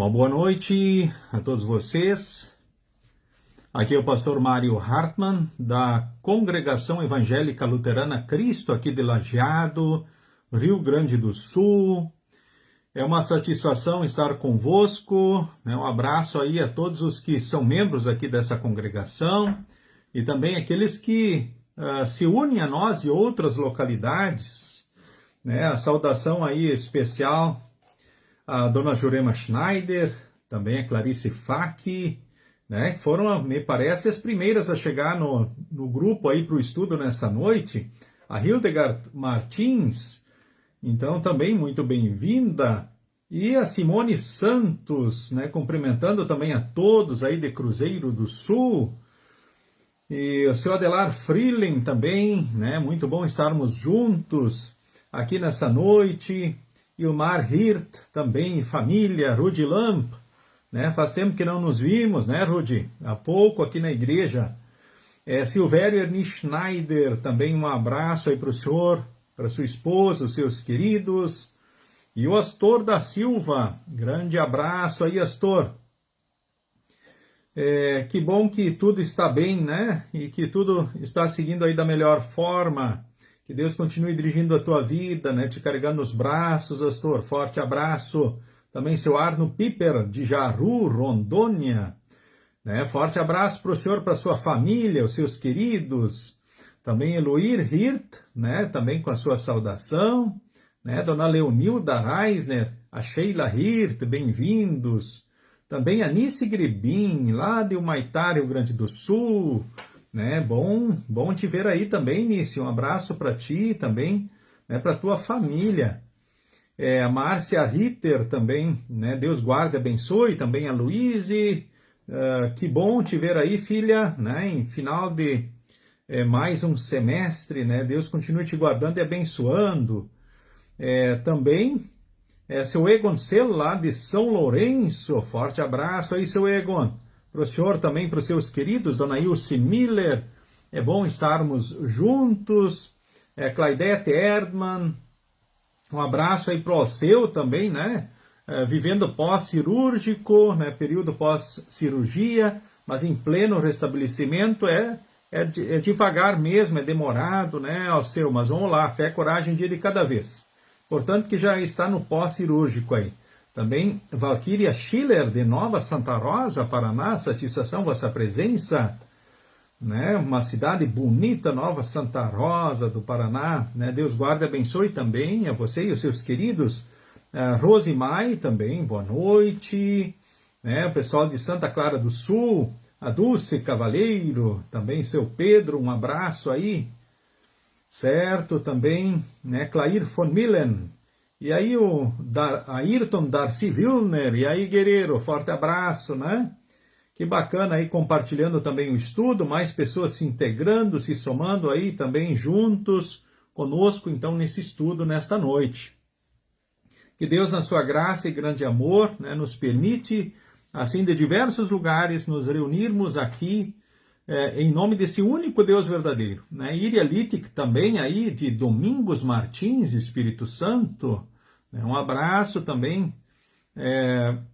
Uma boa noite a todos vocês. Aqui é o pastor Mário Hartmann, da Congregação Evangélica Luterana Cristo, aqui de Lajeado, Rio Grande do Sul. É uma satisfação estar convosco, Um abraço aí a todos os que são membros aqui dessa congregação e também aqueles que se unem a nós de outras localidades, A saudação aí especial a dona Jurema Schneider, também a Clarice Faki, que foram, me parece, as primeiras a chegar no grupo aí para o estudo nessa noite. A Hildegard Martins, então também muito bem-vinda. E a Simone Santos, cumprimentando também a todos aí de Cruzeiro do Sul. E o seu Adelar Freeling também, muito bom estarmos juntos aqui nessa noite. Ilmar Hirt também, e família, Rudi Lamp, faz tempo que não nos vimos, Rudi? Há pouco aqui na igreja. Silvério Ernie Schneider, também um abraço aí para o senhor, para sua esposa, os seus queridos. E o Astor da Silva, grande abraço aí, Astor. Que bom que tudo está bem, E que tudo está seguindo aí da melhor forma. Que Deus continue dirigindo a tua vida, te carregando nos braços, Astor. Forte abraço. Também seu Arno Piper, de Jaru, Rondônia. Forte abraço para o senhor, para a sua família, os seus queridos. Também Eloir Hirt, também com a sua saudação. Dona Leonilda Reisner, a Sheila Hirt, bem-vindos. Também Anice Grebin, lá de Humaitá, Rio Grande do Sul. Bom te ver aí também, Nice. Um abraço para ti também, para tua família. A Márcia Ritter também, Deus guarde e abençoe. Também a Luíse. Que bom te ver aí, filha, em final de mais um semestre, Deus continue te guardando e abençoando. Também seu Egon Selo, lá de São Lourenço. Forte abraço aí, seu Egon. Para o senhor também, para os seus queridos, dona Ilse Miller, é bom estarmos juntos. Claudete Erdmann, um abraço aí para o seu também, Vivendo pós-cirúrgico, período pós-cirurgia, mas em pleno restabelecimento, é devagar mesmo, é demorado, ao seu, mas vamos lá, fé, coragem, dia de cada vez. Portanto, que já está no pós-cirúrgico aí. Também Valquíria Schiller, de Nova Santa Rosa, Paraná, satisfação vossa presença, uma cidade bonita, Nova Santa Rosa do Paraná, Deus guarde e abençoe também a você e os seus queridos. Rose Mai também, boa noite, o pessoal de Santa Clara do Sul, a Dulce Cavaleiro, também seu Pedro, um abraço aí, certo, também, Clair von Millen. E aí o Ayrton Darcy Wilner, e aí guerreiro, forte abraço, Que bacana aí compartilhando também o estudo, mais pessoas se integrando, se somando aí também juntos conosco então nesse estudo nesta noite. Que Deus na sua graça e grande amor nos permite, assim de diversos lugares, nos reunirmos aqui em nome desse único Deus verdadeiro. Iria Littic também aí de Domingos Martins, Espírito Santo. Um abraço também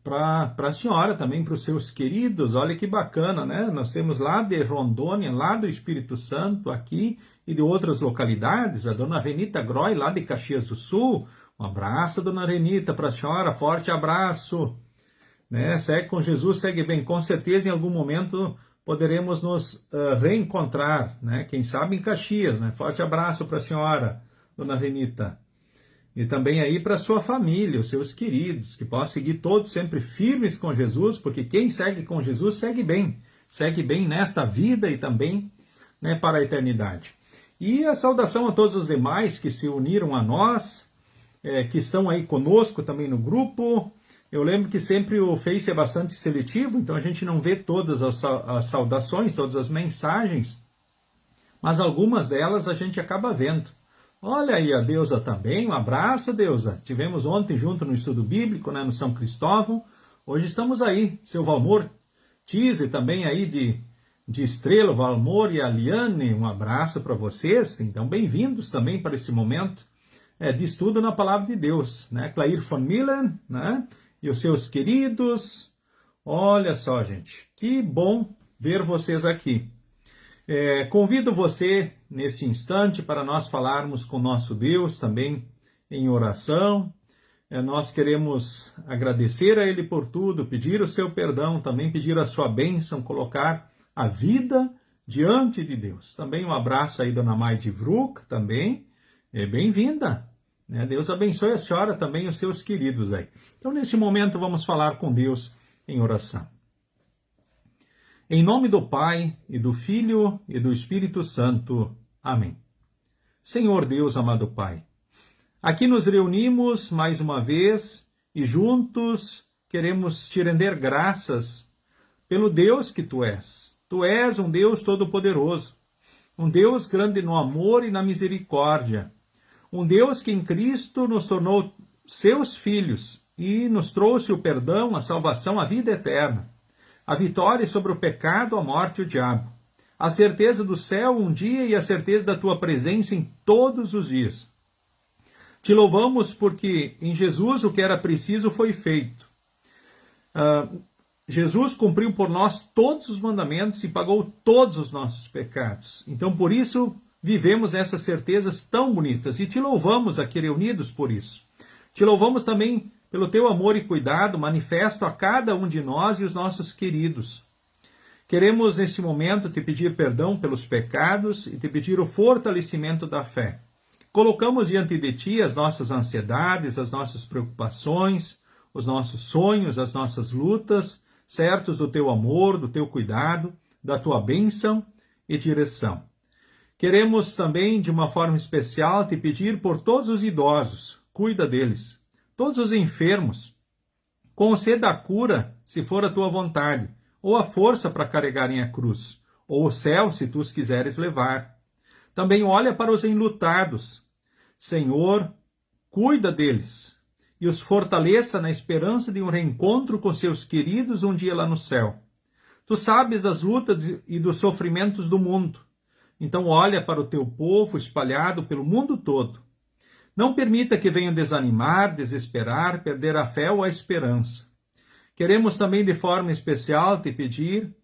para a senhora, também para os seus queridos. Olha que bacana, Nós temos lá de Rondônia, lá do Espírito Santo, aqui, e de outras localidades, a dona Renita Groy, lá de Caxias do Sul. Um abraço, dona Renita, para a senhora, forte abraço. Segue com Jesus, segue bem. Com certeza, em algum momento, poderemos nos reencontrar, Quem sabe em Caxias, Forte abraço para a senhora, dona Renita. E também aí para a sua família, os seus queridos, que possam seguir todos sempre firmes com Jesus, porque quem segue com Jesus segue bem nesta vida e também para a eternidade. E a saudação a todos os demais que se uniram a nós, que estão aí conosco também no grupo. Eu lembro que sempre o Face é bastante seletivo, então a gente não vê todas as saudações, todas as mensagens, mas algumas delas a gente acaba vendo. Olha aí a Deusa também, um abraço, Deusa. Tivemos ontem junto no estudo bíblico, no São Cristóvão. Hoje estamos aí, seu Valmor Tise também aí de Estrela, Valmor e a Liane, um abraço para vocês. Então, bem-vindos também para esse momento de estudo na Palavra de Deus. Clair von Millen, e os seus queridos. Olha só, gente, que bom ver vocês aqui. Convido você, nesse instante, para nós falarmos com nosso Deus também em oração. Nós queremos agradecer a Ele por tudo, pedir o seu perdão, também pedir a sua bênção, colocar a vida diante de Deus. Também um abraço aí, Dona Maide Vruk, também. Bem-vinda. Deus abençoe a senhora também e os seus queridos aí. Então, neste momento, vamos falar com Deus em oração. Em nome do Pai, e do Filho, e do Espírito Santo. Amém. Senhor Deus, amado Pai, aqui nos reunimos mais uma vez e juntos queremos te render graças pelo Deus que Tu és. Tu és um Deus todo-poderoso, um Deus grande no amor e na misericórdia, um Deus que em Cristo nos tornou seus filhos e nos trouxe o perdão, a salvação, a vida eterna, a vitória sobre o pecado, a morte e o diabo, a certeza do céu um dia e a certeza da Tua presença em todos os dias. Te louvamos porque em Jesus o que era preciso foi feito. Jesus cumpriu por nós todos os mandamentos e pagou todos os nossos pecados. Então, por isso, vivemos essas certezas tão bonitas e te louvamos aqui reunidos por isso. Te louvamos também pelo teu amor e cuidado manifesto a cada um de nós e os nossos queridos. Queremos, neste momento, te pedir perdão pelos pecados e te pedir o fortalecimento da fé. Colocamos diante de ti as nossas ansiedades, as nossas preocupações, os nossos sonhos, as nossas lutas, certos do teu amor, do teu cuidado, da tua bênção e direção. Queremos também, de uma forma especial, te pedir por todos os idosos, cuida deles, todos os enfermos, conceda a cura, se for a tua vontade, ou a força para carregarem a cruz, ou o céu, se tu os quiseres levar. Também olha para os enlutados. Senhor, cuida deles e os fortaleça na esperança de um reencontro com seus queridos um dia lá no céu. Tu sabes das lutas e dos sofrimentos do mundo. Então olha para o teu povo espalhado pelo mundo todo. Não permita que venham desanimar, desesperar, perder a fé ou a esperança. Queremos também de forma especial te pedir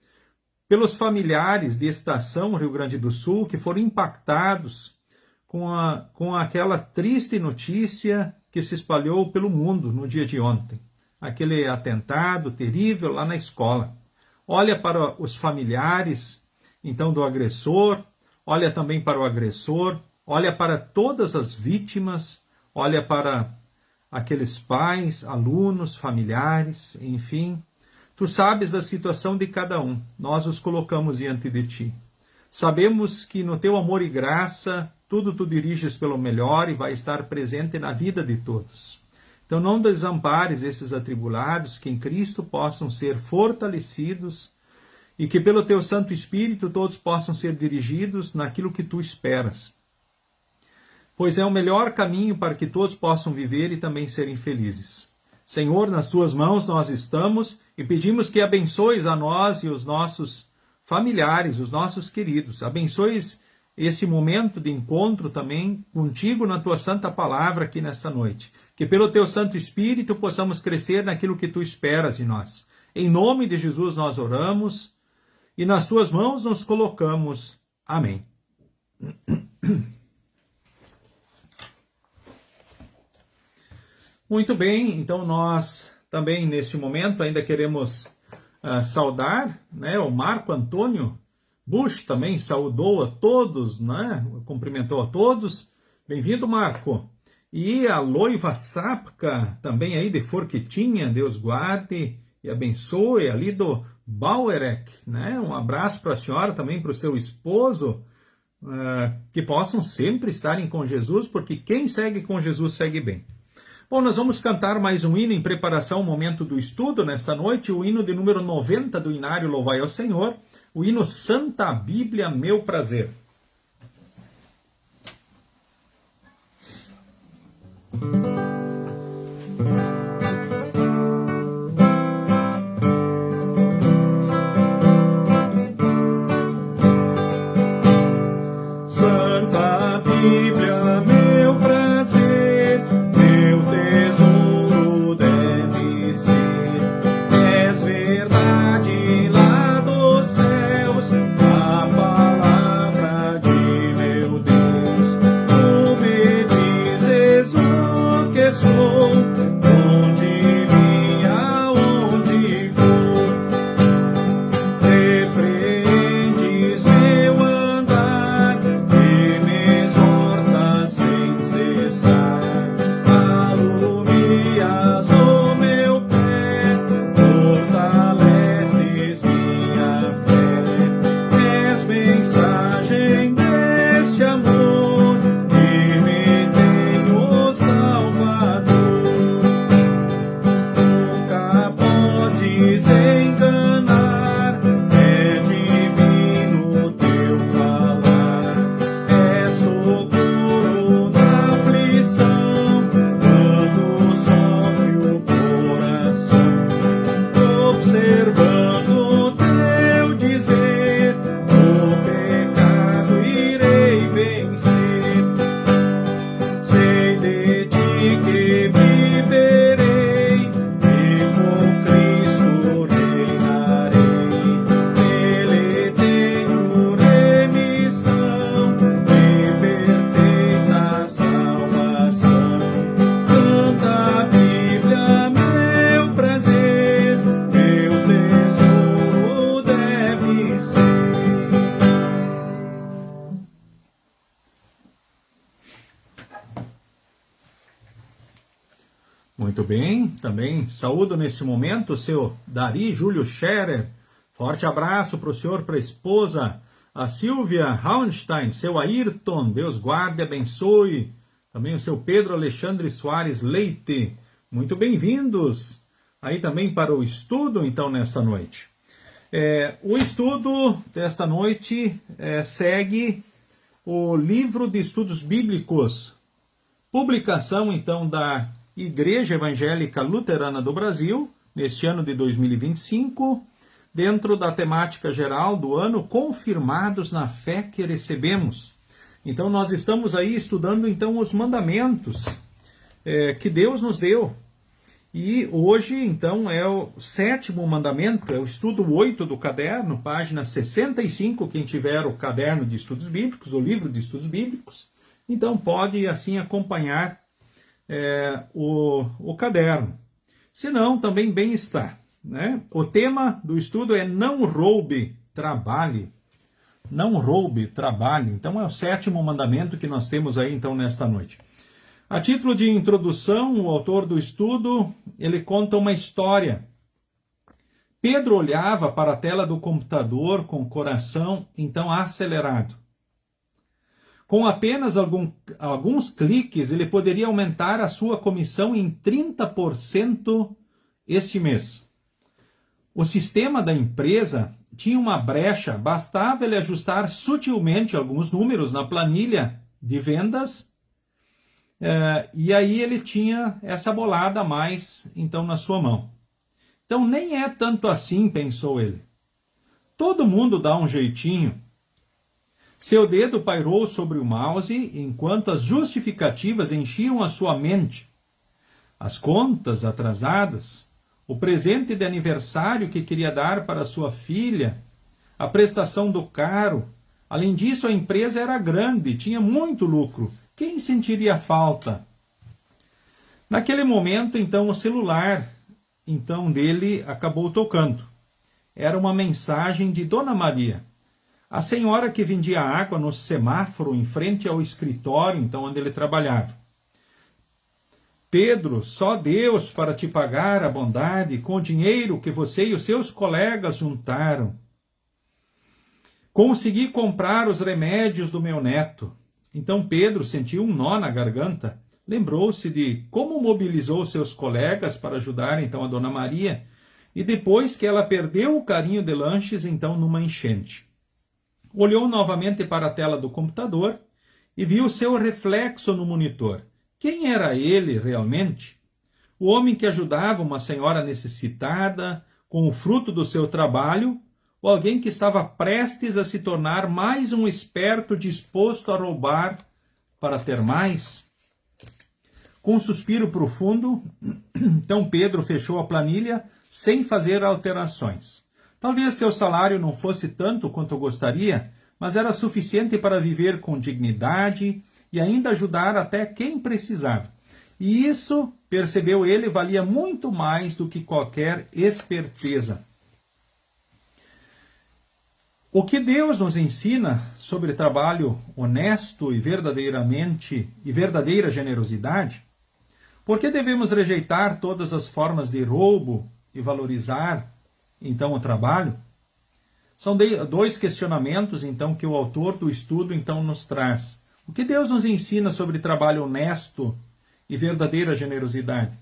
pelos familiares de Estação Rio Grande do Sul que foram impactados com aquela triste notícia que se espalhou pelo mundo no dia de ontem. Aquele atentado terrível lá na escola. Olha para os familiares, então, do agressor, olha também para o agressor, olha para todas as vítimas, olha para aqueles pais, alunos, familiares, enfim. Tu sabes da situação de cada um, nós os colocamos diante de ti. Sabemos que no teu amor e graça, tudo tu diriges pelo melhor e vai estar presente na vida de todos. Então não desampares esses atribulados, que em Cristo possam ser fortalecidos e que pelo teu Santo Espírito todos possam ser dirigidos naquilo que tu esperas. Pois é o melhor caminho para que todos possam viver e também serem felizes. Senhor, nas tuas mãos nós estamos e pedimos que abençoes a nós e os nossos familiares, os nossos queridos. Abençoes esse momento de encontro também contigo na tua santa palavra aqui nesta noite. Que pelo teu Santo Espírito possamos crescer naquilo que tu esperas de nós. Em nome de Jesus nós oramos e nas tuas mãos nos colocamos. Amém. Muito bem, então nós também neste momento ainda queremos saudar, o Marco Antônio Bush também saudou a todos, cumprimentou a todos. Bem-vindo, Marco. E a Loiva Sapka, também aí de Forquitinha, Deus guarde e abençoe, ali do Bauerec, Um abraço para a senhora, também para o seu esposo, que possam sempre estarem com Jesus, porque quem segue com Jesus segue bem. Bom, nós vamos cantar mais um hino em preparação ao momento do estudo nesta noite, o hino de número 90 do Inário Louvai ao Senhor, o hino Santa Bíblia, Meu Prazer. Santa Bíblia, meu prazer, meu tesouro deve ser. Muito bem, também saúdo nesse momento o seu Dari Júlio Scherer. Forte abraço para o senhor, para a esposa, a Silvia Raunstein, seu Ayrton, Deus guarde e abençoe. Também o seu Pedro Alexandre Soares Leite. Muito bem-vindos aí também para o estudo, então, nesta noite. O estudo desta noite segue o livro de estudos bíblicos, publicação, então, da Igreja Evangélica Luterana do Brasil, neste ano de 2025, dentro da temática geral do ano, confirmados na fé que recebemos. Então, nós estamos aí estudando, então, os mandamentos que Deus nos deu. E hoje, então, é o 7º mandamento, é o estudo 8 do caderno, página 65, quem tiver o caderno de estudos bíblicos, o livro de estudos bíblicos, então pode, assim, acompanhar o caderno. Se não, também bem está, né? O tema do estudo é não roube, trabalhe. Não roube, trabalhe. Então é o 7º mandamento que nós temos aí, então, nesta noite. A título de introdução, o autor do estudo, ele conta uma história. Pedro olhava para a tela do computador com o coração, então, acelerado. Com apenas alguns cliques, ele poderia aumentar a sua comissão em 30% este mês. O sistema da empresa tinha uma brecha, bastava ele ajustar sutilmente alguns números na planilha de vendas, e aí ele tinha essa bolada a mais, então, na sua mão. Então, nem é tanto assim, pensou ele. Todo mundo dá um jeitinho. Seu dedo pairou sobre o mouse enquanto as justificativas enchiam a sua mente. As contas atrasadas, o presente de aniversário que queria dar para sua filha, a prestação do carro. Além disso, a empresa era grande, tinha muito lucro. Quem sentiria falta? Naquele momento, então, o celular dele acabou tocando. Era uma mensagem de Dona Maria, a senhora que vendia água no semáforo em frente ao escritório, então, onde ele trabalhava. Pedro, só Deus para te pagar a bondade com o dinheiro que você e os seus colegas juntaram. Consegui comprar os remédios do meu neto. Então Pedro sentiu um nó na garganta. Lembrou-se de como mobilizou seus colegas para ajudar, então, a Dona Maria, e depois que ela perdeu o carrinho de lanches, então, numa enchente. Olhou novamente para a tela do computador e viu seu reflexo no monitor. Quem era ele realmente? O homem que ajudava uma senhora necessitada com o fruto do seu trabalho, ou alguém que estava prestes a se tornar mais um esperto disposto a roubar para ter mais? Com um suspiro profundo, então Pedro fechou a planilha sem fazer alterações. Talvez seu salário não fosse tanto quanto gostaria, mas era suficiente para viver com dignidade e ainda ajudar até quem precisava. E isso, percebeu ele, valia muito mais do que qualquer esperteza. O que Deus nos ensina sobre trabalho honesto e verdadeira generosidade? Por que devemos rejeitar todas as formas de roubo e valorizar, então, o trabalho? São dois questionamentos, então, que o autor do estudo, então, nos traz. O que Deus nos ensina sobre trabalho honesto e verdadeira generosidade?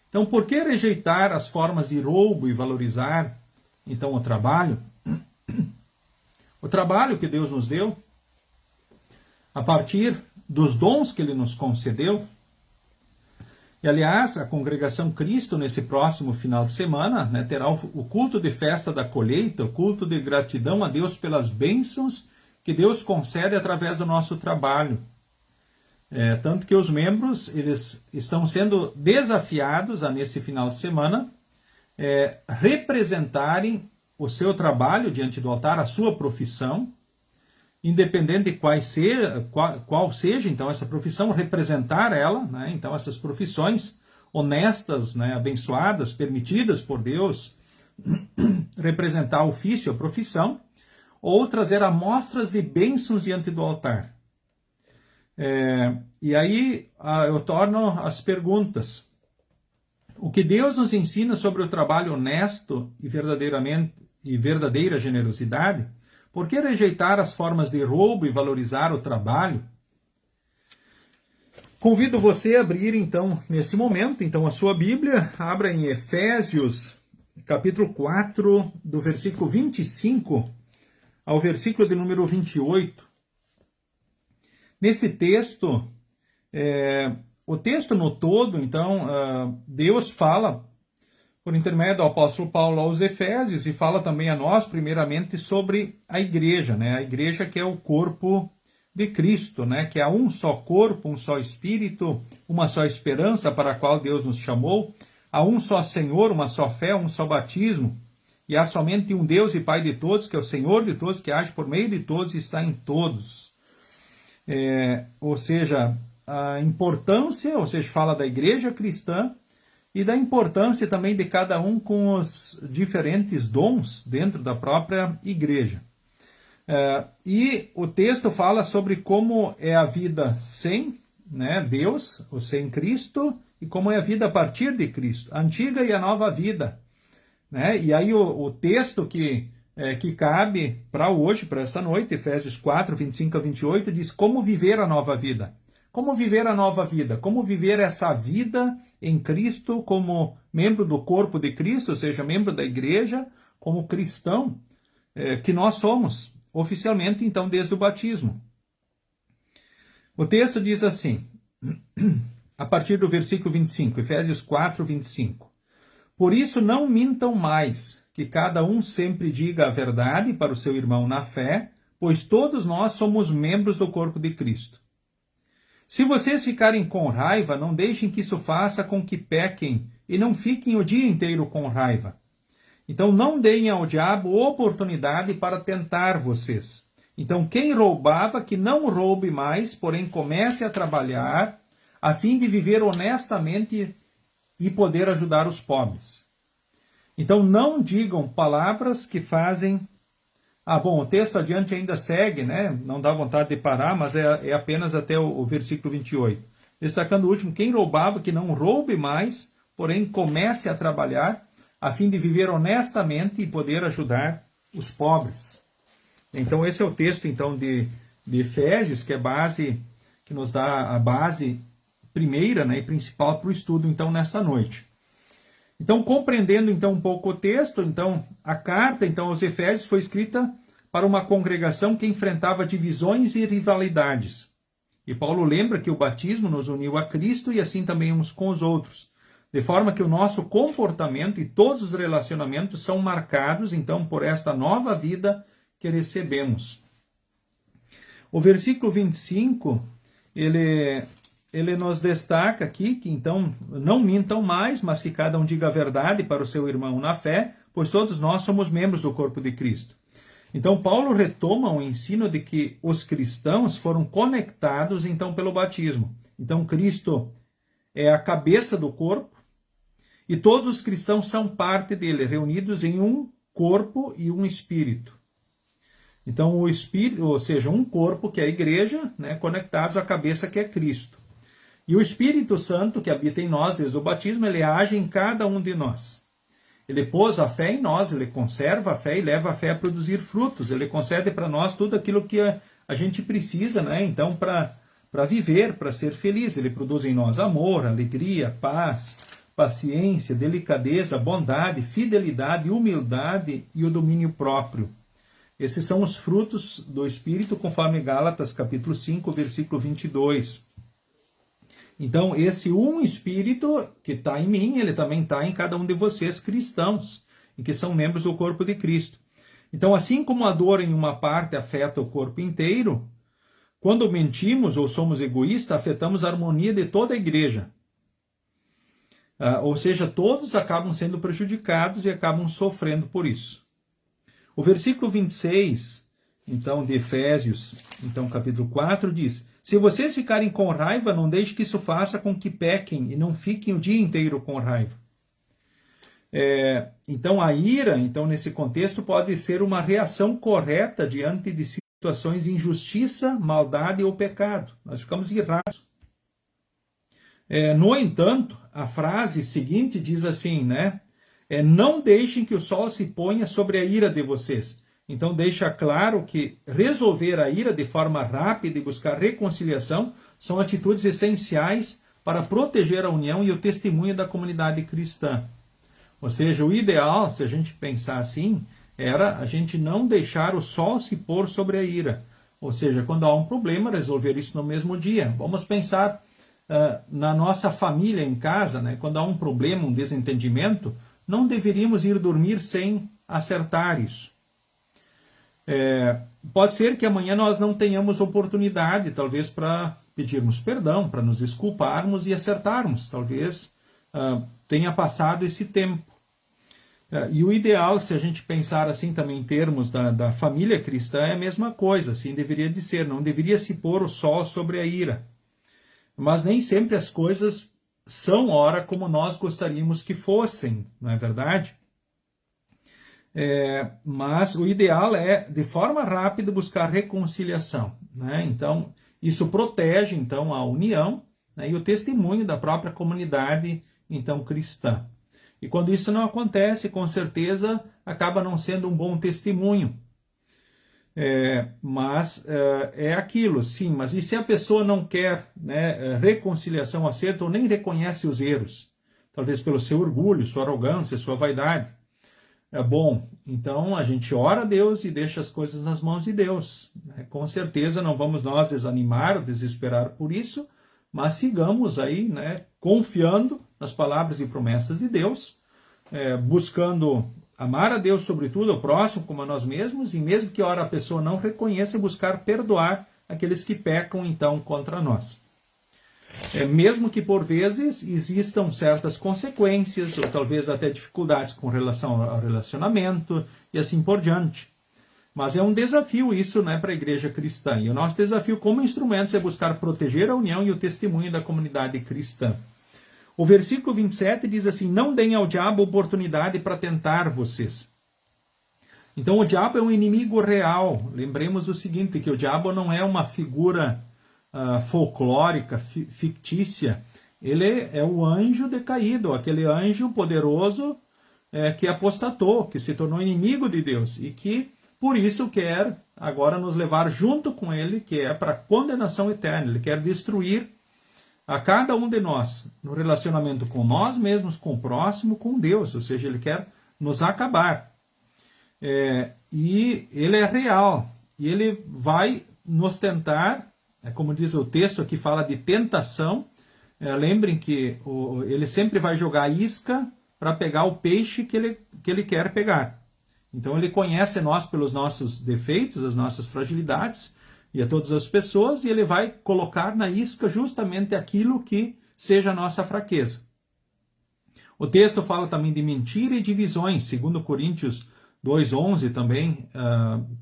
Então, por que rejeitar as formas de roubo e valorizar, então, o trabalho? O trabalho que Deus nos deu, a partir dos dons que Ele nos concedeu. E, aliás, a Congregação Cristo, nesse próximo final de semana, terá o culto de festa da colheita, o culto de gratidão a Deus pelas bênçãos que Deus concede através do nosso trabalho. Tanto que os membros eles estão sendo desafiados a, nesse final de semana, representarem o seu trabalho diante do altar, a sua profissão, independente de qual seja, então, essa profissão, representar ela, então, essas profissões honestas, abençoadas, permitidas por Deus, representar o ofício, a profissão, ou trazer amostras de bênçãos diante do altar. E aí eu torno as perguntas. O que Deus nos ensina sobre o trabalho honesto e verdadeira generosidade, por que rejeitar as formas de roubo e valorizar o trabalho? Convido você a abrir, então, nesse momento, então, a sua Bíblia, abra em Efésios, capítulo 4, do versículo 25 ao versículo de número 28. Nesse texto, o texto no todo, então, Deus fala, por intermédio do apóstolo Paulo aos Efésios, e fala também a nós, primeiramente, sobre a igreja, né? A igreja que é o corpo de Cristo, né? Que há um só corpo, um só Espírito, uma só esperança para a qual Deus nos chamou, há um só Senhor, uma só fé, um só batismo, e há somente um Deus e Pai de todos, que é o Senhor de todos, que age por meio de todos e está em todos. Ou seja, a importância, ou seja, fala da igreja cristã e da importância também de cada um com os diferentes dons dentro da própria igreja. E o texto fala sobre como é a vida sem, né, Deus, ou sem Cristo, e como é a vida a partir de Cristo, a antiga e a nova vida. Né? E aí o texto que cabe para hoje, para essa noite, Efésios 4, 25 a 28, diz como viver a nova vida. Como viver a nova vida? Como viver essa vida em Cristo como membro do corpo de Cristo, ou seja, membro da igreja, como cristão que nós somos. Oficialmente, então, desde o batismo. O texto diz assim, a partir do versículo 25, Efésios 4, 25. Por isso não mintam mais, que cada um sempre diga a verdade para o seu irmão na fé, pois todos nós somos membros do corpo de Cristo. Se vocês ficarem com raiva, não deixem que isso faça com que pequem, e não fiquem o dia inteiro com raiva. Então não deem ao diabo oportunidade para tentar vocês. Então quem roubava, que não roube mais, porém comece a trabalhar, a fim de viver honestamente e poder ajudar os pobres. Então não digam palavras que fazem... bom, o texto adiante ainda segue, né? Não dá vontade de parar, mas é apenas até o versículo 28. Destacando o último, quem roubava, que não roube mais, porém comece a trabalhar, a fim de viver honestamente e poder ajudar os pobres. Então esse é o texto então de Efésios, que é base, que nos dá a base primeira, né, e principal para o estudo então nessa noite. Então, compreendendo então um pouco o texto, então a carta então aos Efésios foi escrita para uma congregação que enfrentava divisões e rivalidades. E Paulo lembra que o batismo nos uniu a Cristo e assim também uns com os outros. De forma que o nosso comportamento e todos os relacionamentos são marcados, então, por esta nova vida que recebemos. O versículo 25, ele nos destaca aqui que, então, não mintam mais, mas que cada um diga a verdade para o seu irmão na fé, pois todos nós somos membros do corpo de Cristo. Então, Paulo retoma o ensino de que os cristãos foram conectados, então, pelo batismo. Então, Cristo é a cabeça do corpo, e todos os cristãos são parte dele, reunidos em um corpo e um espírito. Então, o espírito, ou seja, um corpo que é a igreja, né, conectados à cabeça que é Cristo. E o Espírito Santo, que habita em nós desde o batismo, ele age em cada um de nós. Ele pôs a fé em nós, ele conserva a fé e leva a fé a produzir frutos. Ele concede para nós tudo aquilo que a gente precisa, né, então, para viver, para ser feliz. Ele produz em nós amor, alegria, paz, paciência, delicadeza, bondade, fidelidade, humildade e o domínio próprio. Esses são os frutos do Espírito, conforme Gálatas capítulo 5, versículo 22. Então, esse um Espírito que está em mim, ele também está em cada um de vocês, cristãos, e que são membros do corpo de Cristo. Então, assim como a dor em uma parte afeta o corpo inteiro, quando mentimos ou somos egoístas, afetamos a harmonia de toda a igreja. Ou seja, todos acabam sendo prejudicados e acabam sofrendo por isso. O versículo 26, então, de Efésios, então, capítulo 4, diz: se vocês ficarem com raiva, não deixe que isso faça com que pequem e não fiquem o dia inteiro com raiva. Então, a ira, então, nesse contexto, pode ser uma reação correta diante de situações de injustiça, maldade ou pecado. Nós ficamos irados. No entanto, a frase seguinte diz assim, né? Não deixem que o sol se ponha sobre a ira de vocês. Então deixa claro que resolver a ira de forma rápida e buscar reconciliação são atitudes essenciais para proteger a união e o testemunho da comunidade cristã. Ou seja, o ideal, se a gente pensar assim, era a gente não deixar o sol se pôr sobre a ira. Ou seja, quando há um problema, resolver isso no mesmo dia. Vamos pensar na nossa família em casa, né? Quando há um problema, um desentendimento, não deveríamos ir dormir sem acertar isso. Pode ser que amanhã nós não tenhamos oportunidade, talvez, para pedirmos perdão, para nos desculparmos e acertarmos. Talvez tenha passado esse tempo. E o ideal, se a gente pensar assim também em termos da família cristã, é a mesma coisa, assim deveria de ser, não deveria se pôr o sol sobre a ira. Mas nem sempre as coisas são ora como nós gostaríamos que fossem, não é verdade? Mas o ideal é, de forma rápida, buscar reconciliação, né? Então, isso protege, então, a união, né, e o testemunho da própria comunidade, então, cristã. E quando isso não acontece, com certeza, acaba não sendo um bom testemunho. Mas é aquilo, sim, mas e se a pessoa não quer, né, reconciliação, acerto, ou nem reconhece os erros? Talvez pelo seu orgulho, sua arrogância, sua vaidade. Bom, então a gente ora a Deus e deixa as coisas nas mãos de Deus. Com certeza não vamos nós desanimar ou desesperar por isso, mas sigamos aí, né, confiando nas palavras e promessas de Deus, buscando amar a Deus sobretudo, ao próximo como a nós mesmos, e mesmo que ora a pessoa não reconheça, buscar perdoar aqueles que pecam então contra nós. Mesmo que por vezes existam certas consequências, ou talvez até dificuldades com relação ao relacionamento, e assim por diante. Mas é um desafio isso, né, para a igreja cristã. E o nosso desafio como instrumentos é buscar proteger a união e o testemunho da comunidade cristã. O versículo 27 diz assim: não deem ao diabo oportunidade para tentar vocês. Então o diabo é um inimigo real. Lembremos o seguinte, que o diabo não é uma figura folclórica, fictícia. Ele é o anjo decaído, aquele anjo poderoso que apostatou, que se tornou inimigo de Deus e que por isso quer agora nos levar junto com ele, que é para a condenação eterna. Ele quer destruir a cada um de nós no relacionamento com nós mesmos, com o próximo, com Deus. Ou seja, ele quer nos acabar. E ele é real. E ele vai nos tentar, como diz o texto aqui, fala de tentação. Lembrem que ele sempre vai jogar isca para pegar o peixe que ele quer pegar. Então ele conhece nós pelos nossos defeitos, as nossas fragilidades, e a todas as pessoas, e ele vai colocar na isca justamente aquilo que seja a nossa fraqueza. O texto fala também de mentira e divisões, segundo Coríntios 2:11 também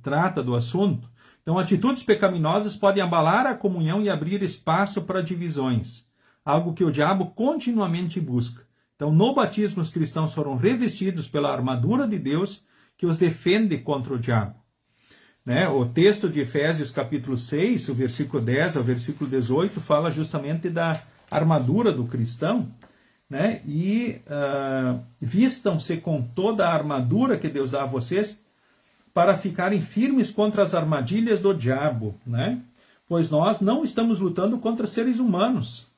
trata do assunto. Então, atitudes pecaminosas podem abalar a comunhão e abrir espaço para divisões, algo que o diabo continuamente busca. Então, no batismo, os cristãos foram revestidos pela armadura de Deus que os defende contra o diabo. O texto de Efésios capítulo 6, o versículo 10 ao versículo 18, fala justamente da armadura do cristão, e vistam-se com toda a armadura que Deus dá a vocês para ficarem firmes contra as armadilhas do diabo, pois nós não estamos lutando contra seres humanos,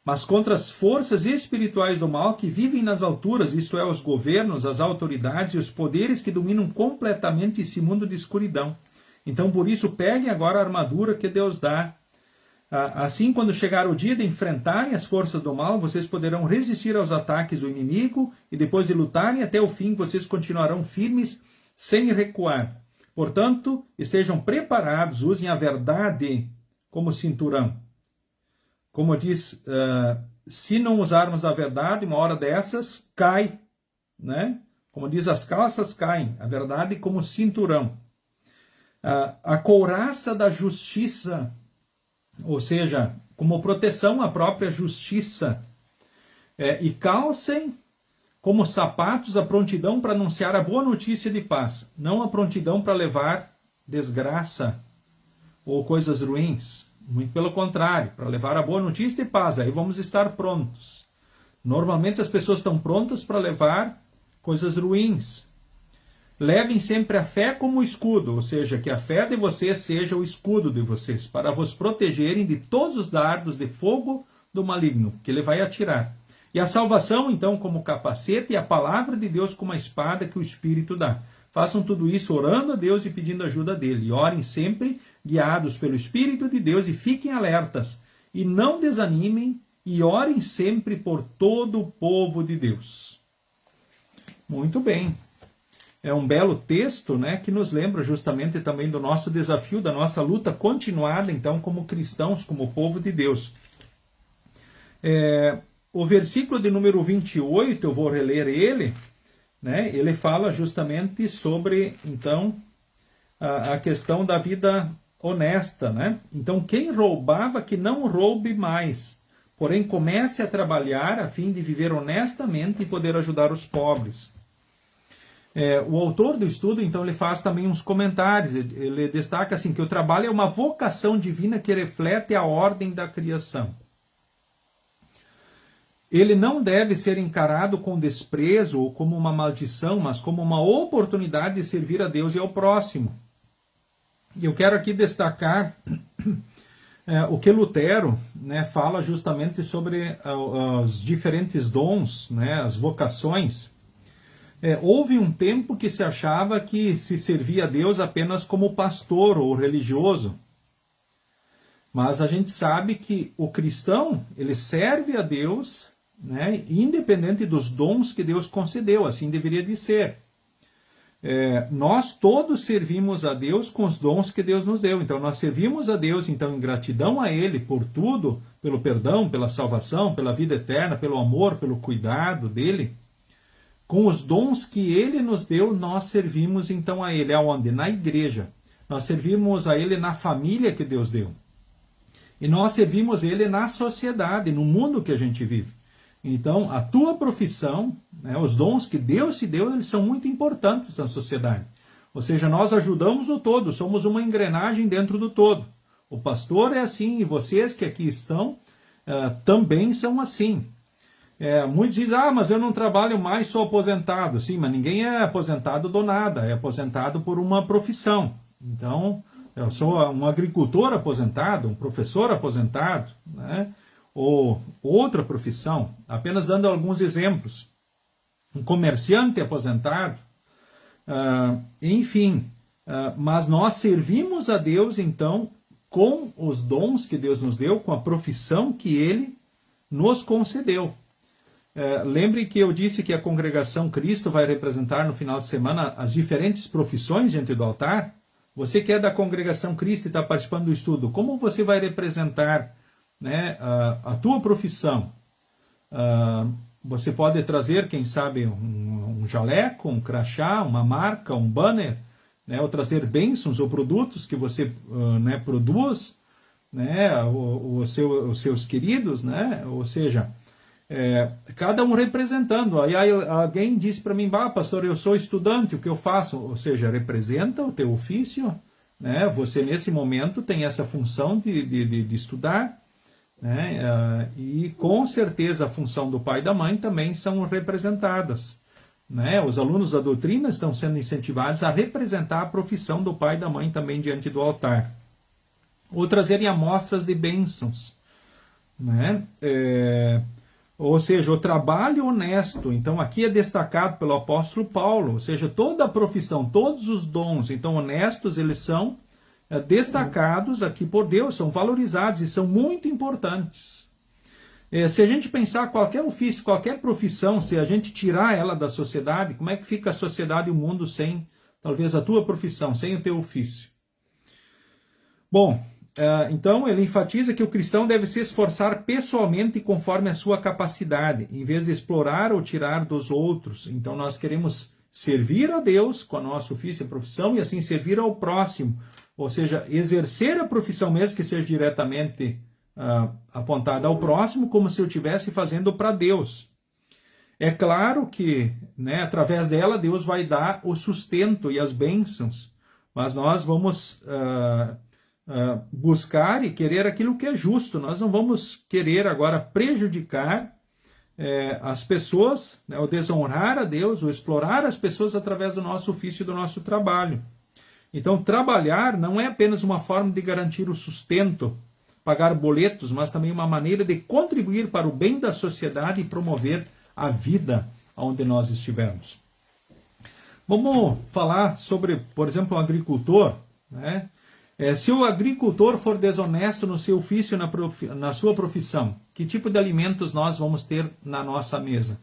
mas contra as forças espirituais do mal que vivem nas alturas, isto é, os governos, as autoridades e os poderes que dominam completamente esse mundo de escuridão. Então, por isso, peguem agora a armadura que Deus dá. Assim, quando chegar o dia de enfrentarem as forças do mal, vocês poderão resistir aos ataques do inimigo e depois de lutarem até o fim, vocês continuarão firmes sem recuar. Portanto, estejam preparados, usem a verdade como cinturão. Como diz, se não usarmos a verdade, uma hora dessas, cai. Como diz, as calças caem. A verdade como cinturão. A couraça da justiça, ou seja, como proteção à própria justiça. E calcem como sapatos a prontidão para anunciar a boa notícia de paz, não a prontidão para levar desgraça ou coisas ruins. Muito pelo contrário, para levar a boa notícia de paz, aí vamos estar prontos. Normalmente as pessoas estão prontas para levar coisas ruins. Levem sempre a fé como escudo, ou seja, que a fé de vocês seja o escudo de vocês, para vos protegerem de todos os dardos de fogo do maligno, que ele vai atirar. E a salvação, então, como capacete, e a palavra de Deus como a espada que o Espírito dá. Façam tudo isso orando a Deus e pedindo ajuda dele. E orem sempre guiados pelo Espírito de Deus e fiquem alertas. E não desanimem e orem sempre por todo o povo de Deus. Muito bem. É um belo texto, né, que nos lembra justamente também do nosso desafio, da nossa luta continuada, então, como cristãos, como povo de Deus. O versículo de número 28, eu vou reler ele, né, ele fala justamente sobre, então, a questão da vida honesta, né? Então, quem roubava, que não roube mais, porém comece a trabalhar a fim de viver honestamente e poder ajudar os pobres. O autor do estudo, então, ele faz também uns comentários. Ele destaca assim, que o trabalho é uma vocação divina que reflete a ordem da criação. Ele não deve ser encarado com desprezo ou como uma maldição, mas como uma oportunidade de servir a Deus e ao próximo. E eu quero aqui destacar o que Lutero, né, fala justamente sobre os diferentes dons, né, as vocações. Houve um tempo que se achava que se servia a Deus apenas como pastor ou religioso. Mas a gente sabe que o cristão, ele serve a Deus, né, independente dos dons que Deus concedeu, assim deveria de ser. Nós todos servimos a Deus com os dons que Deus nos deu. Então nós servimos a Deus então em gratidão a Ele por tudo, pelo perdão, pela salvação, pela vida eterna, pelo amor, pelo cuidado dEle. Com os dons que Ele nos deu, nós servimos então a Ele. Aonde? Na igreja. Nós servimos a Ele na família que Deus deu. E nós servimos Ele na sociedade, no mundo que a gente vive. Então, a tua profissão, né, os dons que Deus te deu, eles são muito importantes na sociedade. Ou seja, nós ajudamos o todo, somos uma engrenagem dentro do todo. O pastor é assim, e vocês que aqui estão também são assim. Muitos dizem, mas eu não trabalho mais, sou aposentado. Sim, mas ninguém é aposentado do nada, é aposentado por uma profissão. Então, eu sou um agricultor aposentado, um professor aposentado, né? Ou outra profissão, apenas dando alguns exemplos. Um comerciante aposentado, enfim. Mas nós servimos a Deus, então, com os dons que Deus nos deu, com a profissão que Ele nos concedeu. Lembre que eu disse que a congregação Cristo vai representar no final de semana as diferentes profissões diante do altar. Você que é da congregação Cristo e está participando do estudo, como você vai representar, né, a tua profissão? Você pode trazer, quem sabe, um jaleco, um crachá, uma marca, um banner, né, ou trazer bênçãos ou produtos que você né, produz, né, os seus queridos, né, ou seja, cada um representando. Aí alguém disse para mim, pastor, eu sou estudante, o que eu faço? Ou seja, representa o teu ofício, né? Você nesse momento tem essa função de estudar, né? E com certeza a função do pai e da mãe também são representadas, né? Os alunos da doutrina estão sendo incentivados a representar a profissão do pai e da mãe também diante do altar. Ou trazerem amostras de bênçãos, né? Ou seja, o trabalho honesto. Então aqui é destacado pelo apóstolo Paulo, ou seja, toda a profissão, todos os dons, então honestos, eles são destacados aqui por Deus, são valorizados e são muito importantes. Se a gente pensar qualquer ofício, qualquer profissão, se a gente tirar ela da sociedade, como é que fica a sociedade e o mundo sem, talvez, a tua profissão, sem o teu ofício? Bom, então ele enfatiza que o cristão deve se esforçar pessoalmente conforme a sua capacidade, em vez de explorar ou tirar dos outros. Então nós queremos servir a Deus com a nossa ofício e profissão e assim servir ao próximo. Ou seja, exercer a profissão mesmo que seja diretamente apontada ao próximo, como se eu estivesse fazendo para Deus. É claro que, né, através dela Deus vai dar o sustento e as bênçãos, mas nós vamos buscar e querer aquilo que é justo. Nós não vamos querer agora prejudicar as pessoas, né, ou desonrar a Deus, ou explorar as pessoas através do nosso ofício e do nosso trabalho. Então, trabalhar não é apenas uma forma de garantir o sustento, pagar boletos, mas também uma maneira de contribuir para o bem da sociedade e promover a vida onde nós estivermos. Vamos falar sobre, por exemplo, um agricultor, né? Se o agricultor for desonesto no seu ofício, na sua profissão, que tipo de alimentos nós vamos ter na nossa mesa?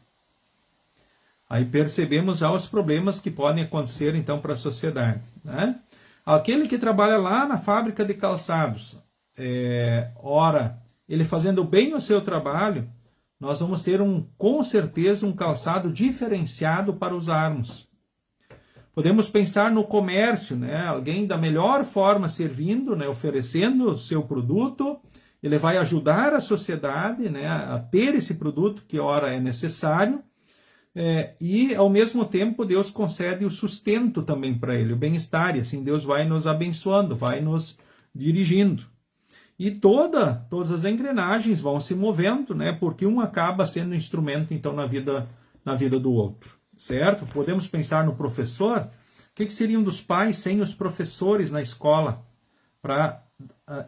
Aí percebemos já os problemas que podem acontecer então para a sociedade, né? Aquele que trabalha lá na fábrica de calçados, ora, ele fazendo bem o seu trabalho, nós vamos ter com certeza um calçado diferenciado para usarmos. Podemos pensar no comércio, né? Alguém da melhor forma servindo, né? Oferecendo o seu produto, ele vai ajudar a sociedade, né? A ter esse produto que ora é necessário, e ao mesmo tempo Deus concede o sustento também para ele, o bem-estar, e assim Deus vai nos abençoando, vai nos dirigindo. E todas as engrenagens vão se movendo, né? Porque um acaba sendo instrumento então na vida do outro. Certo? Podemos pensar no professor. O que seriam dos pais sem os professores na escola para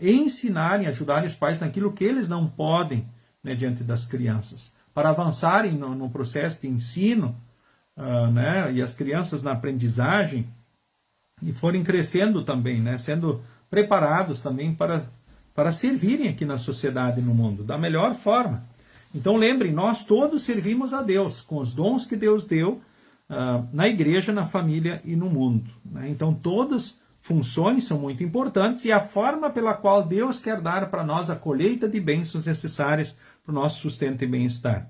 ensinarem, ajudarem os pais naquilo que eles não podem, né, diante das crianças, para avançarem no processo de ensino, né, e as crianças na aprendizagem e forem crescendo também, né, sendo preparados também para servirem aqui na sociedade e no mundo da melhor forma. Então lembrem, nós todos servimos a Deus com os dons que Deus deu na igreja, na família e no mundo, né? Então todas funções são muito importantes e a forma pela qual Deus quer dar para nós a colheita de bênçãos necessárias para o nosso sustento e bem-estar.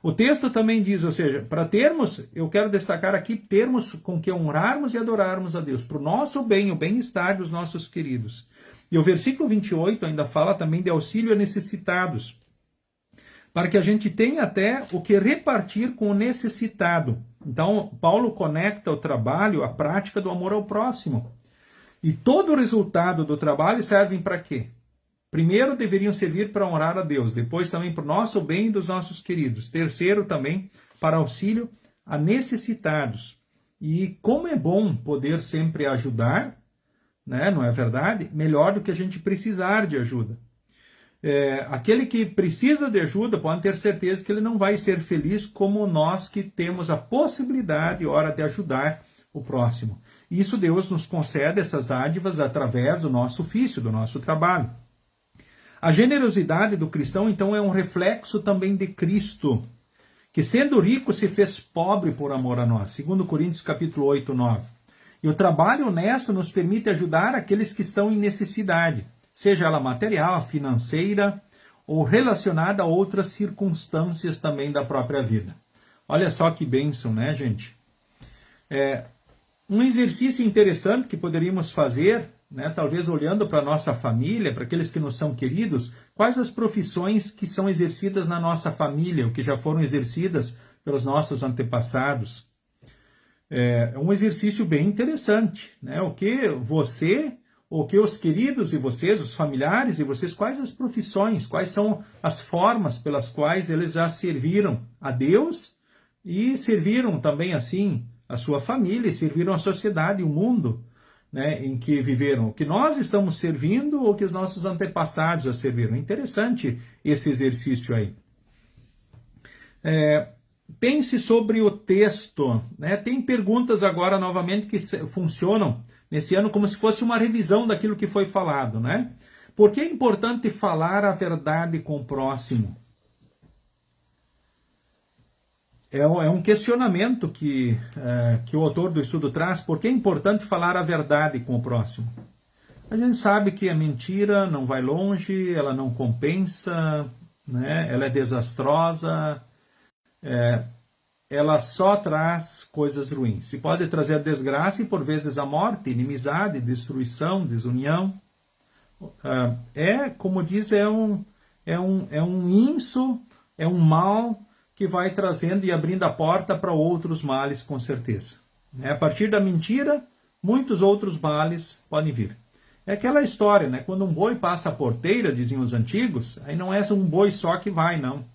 O texto também diz, ou seja, para termos, eu quero destacar aqui, termos com que honrarmos e adorarmos a Deus, para o nosso bem, o bem-estar dos nossos queridos. E o versículo 28 ainda fala também de auxílio a necessitados, para que a gente tenha até o que repartir com o necessitado. Então, Paulo conecta o trabalho à prática do amor ao próximo. E todo o resultado do trabalho serve para quê? Primeiro, deveriam servir para honrar a Deus. Depois, também para o nosso bem e dos nossos queridos. Terceiro, também para auxílio a necessitados. E como é bom poder sempre ajudar, né? Não é verdade? Melhor do que a gente precisar de ajuda. Aquele que precisa de ajuda pode ter certeza que ele não vai ser feliz como nós que temos a possibilidade, ora, de ajudar o próximo. E isso Deus nos concede essas dádivas através do nosso ofício, do nosso trabalho. A generosidade do cristão, então, é um reflexo também de Cristo, que sendo rico se fez pobre por amor a nós. 2 Coríntios capítulo 8, 9. E o trabalho honesto nos permite ajudar aqueles que estão em necessidade, seja ela material, financeira ou relacionada a outras circunstâncias também da própria vida. Olha só que bênção, né, gente? Um exercício interessante que poderíamos fazer, né, talvez olhando para a nossa família, para aqueles que nos são queridos, quais as profissões que são exercidas na nossa família, ou que já foram exercidas pelos nossos antepassados. É um exercício bem interessante, né? O que os queridos e vocês, os familiares e vocês, quais as profissões, quais são as formas pelas quais eles já serviram a Deus e serviram também assim a sua família, e serviram a sociedade e o mundo, né, em que viveram, o que nós estamos servindo ou que os nossos antepassados já serviram. É interessante esse exercício aí. Pense sobre o texto, né? Tem perguntas agora novamente que funcionam nesse ano como se fosse uma revisão daquilo que foi falado, né? Por que é importante falar a verdade com o próximo? É um questionamento que o autor do estudo traz. Por que é importante falar a verdade com o próximo? A gente sabe que a mentira não vai longe, ela não compensa, né? Ela é desastrosa, ela só traz coisas ruins. E pode trazer desgraça e, por vezes, a morte, inimizade, destruição, desunião. Como diz, é um inso, é um mal que vai trazendo e abrindo a porta para outros males, com certeza. A partir da mentira, muitos outros males podem vir. É aquela história, né? Quando um boi passa a porteira, diziam os antigos, aí não é um boi só que vai, não.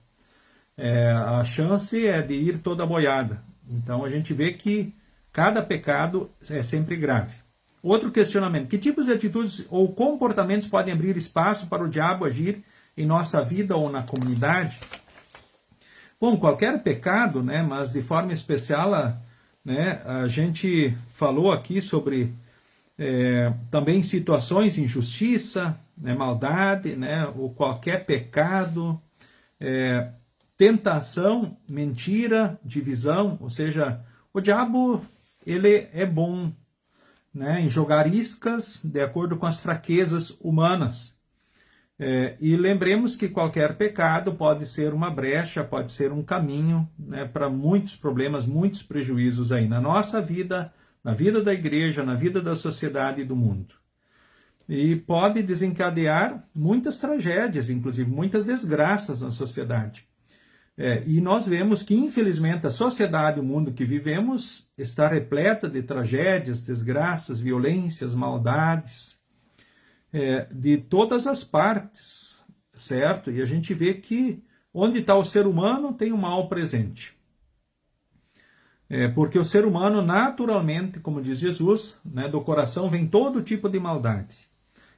A chance é de ir toda a boiada. Então a gente vê que cada pecado é sempre grave. Outro questionamento: que tipos de atitudes ou comportamentos podem abrir espaço para o diabo agir em nossa vida ou na comunidade? Bom, qualquer pecado, né? Mas de forma especial, né? A gente falou aqui sobre também situações de injustiça, né? Maldade, né? Ou qualquer pecado, tentação, mentira, divisão, ou seja, o diabo ele é bom, né, em jogar iscas de acordo com as fraquezas humanas. E lembremos que qualquer pecado pode ser uma brecha, pode ser um caminho, né, para muitos problemas, muitos prejuízos aí na nossa vida, na vida da igreja, na vida da sociedade e do mundo. E pode desencadear muitas tragédias, inclusive muitas desgraças na sociedade. E nós vemos que, infelizmente, a sociedade, o mundo que vivemos, está repleta de tragédias, desgraças, violências, maldades, de todas as partes, certo? E a gente vê que onde está o ser humano tem o mal presente. Porque o ser humano, naturalmente, como diz Jesus, né, do coração vem todo tipo de maldade.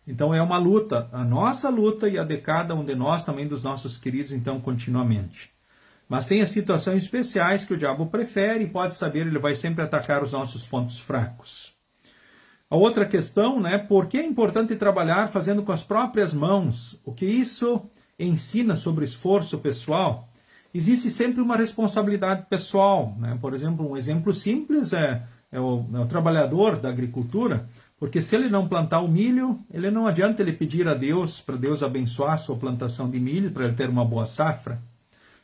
Então é uma luta, a nossa luta e a de cada um de nós, também dos nossos queridos, então, continuamente. Mas tem as situações especiais que o diabo prefere e pode saber, ele vai sempre atacar os nossos pontos fracos. A outra questão, né, por que é importante trabalhar fazendo com as próprias mãos? O que isso ensina sobre esforço pessoal? Existe sempre uma responsabilidade pessoal, né? Por exemplo, um exemplo simples é o trabalhador da agricultura, porque se ele não plantar o milho, ele não adianta ele pedir a Deus, para Deus abençoar a sua plantação de milho, para ele ter uma boa safra.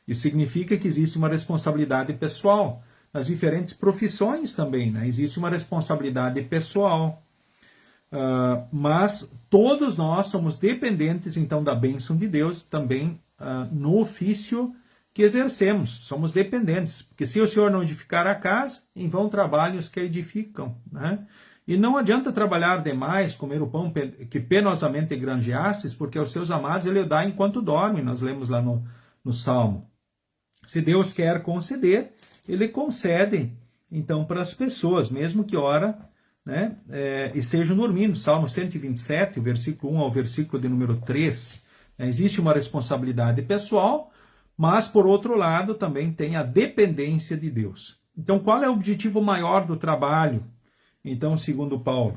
Isso significa que existe uma responsabilidade pessoal. Nas diferentes profissões também, né? Existe uma responsabilidade pessoal. Mas todos nós somos dependentes, então, da bênção de Deus também no ofício que exercemos. Somos dependentes. Porque se o Senhor não edificar a casa, em vão trabalham os que a edificam, né? E não adianta trabalhar demais, comer o pão que penosamente granjeastes, porque aos seus amados ele dá enquanto dorme. Nós lemos lá no Salmo. Se Deus quer conceder, ele concede, então, para as pessoas, mesmo que ora, né, estejam dormindo. Salmo 127, o versículo 1 ao versículo de número 3. Existe uma responsabilidade pessoal, mas, por outro lado, também tem a dependência de Deus. Então, qual é o objetivo maior do trabalho? Então, segundo Paulo,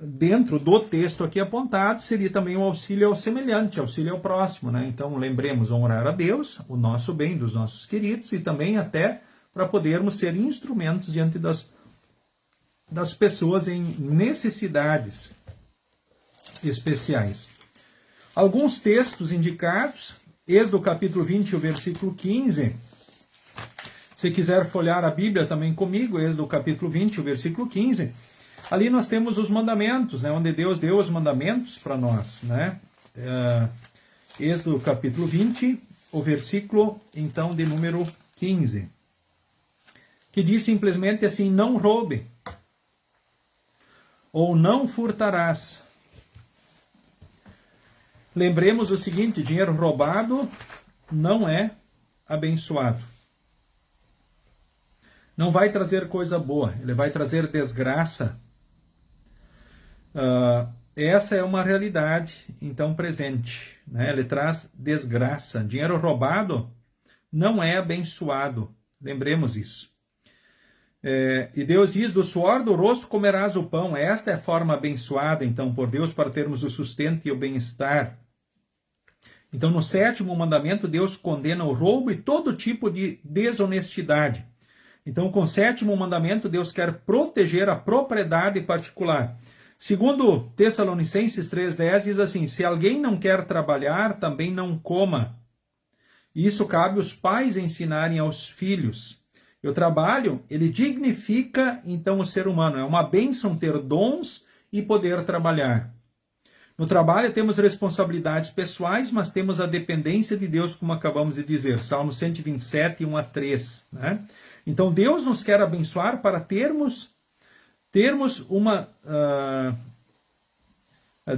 dentro do texto aqui apontado, seria também o auxílio ao semelhante, auxílio ao próximo, né? Então, lembremos, honrar a Deus, o nosso bem, dos nossos queridos, e também até para podermos ser instrumentos diante das pessoas em necessidades especiais. Alguns textos indicados, Êxodo capítulo 20, o versículo 15. Se quiser folhear a Bíblia também comigo, Êxodo capítulo 20, o versículo 15. Ali nós temos os mandamentos, né, onde Deus deu os mandamentos para nós, né? Êxodo capítulo 20, o versículo, então, de número 15. Que diz simplesmente assim: não roube, ou não furtarás. Lembremos o seguinte: dinheiro roubado não é abençoado. Não vai trazer coisa boa, ele vai trazer desgraça. Essa é uma realidade, então, presente, né? Ele traz desgraça. Dinheiro roubado não é abençoado. Lembremos isso. E Deus diz: do suor do rosto comerás o pão. Esta é a forma abençoada, então, por Deus, para termos o sustento e o bem-estar. Então, no 7º mandamento, Deus condena o roubo e todo tipo de desonestidade. Então, com o 7º mandamento, Deus quer proteger a propriedade particular. Segundo Tessalonicenses 3,10, diz assim: se alguém não quer trabalhar, também não coma. Isso cabe aos pais ensinarem aos filhos. E o trabalho, ele dignifica, então, o ser humano. É uma bênção ter dons e poder trabalhar. No trabalho temos responsabilidades pessoais, mas temos a dependência de Deus, como acabamos de dizer. Salmo 127, 1 a 3. Né? Então, Deus nos quer abençoar para termos termos uma...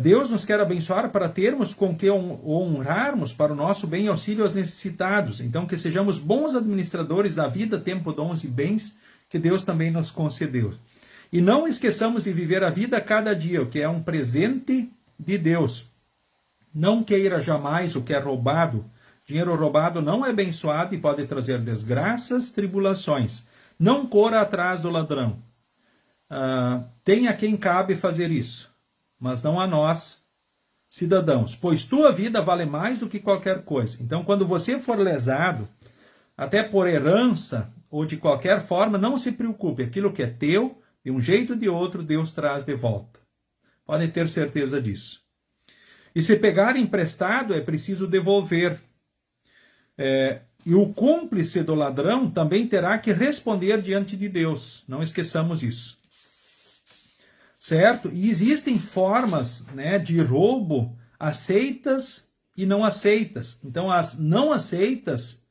Deus nos quer abençoar para termos com que honrarmos para o nosso bem e auxílio aos necessitados. Então, que sejamos bons administradores da vida, tempo, dons e bens que Deus também nos concedeu. E não esqueçamos de viver a vida a cada dia, o que é um presente de Deus. Não queira jamais o que é roubado. Dinheiro roubado não é abençoado e pode trazer desgraças, tribulações. Não corra atrás do ladrão. Tem a quem cabe fazer isso, mas não a nós, cidadãos, pois tua vida vale mais do que qualquer coisa. Então, quando você for lesado, até por herança ou de qualquer forma, não se preocupe. Aquilo que é teu, de um jeito ou de outro, Deus traz de volta. Podem ter certeza disso. E se pegar emprestado, é preciso devolver. E o cúmplice do ladrão também terá que responder diante de Deus. Não esqueçamos isso. Certo? E existem formas, né, de roubo aceitas e não aceitas. Então, as não aceitas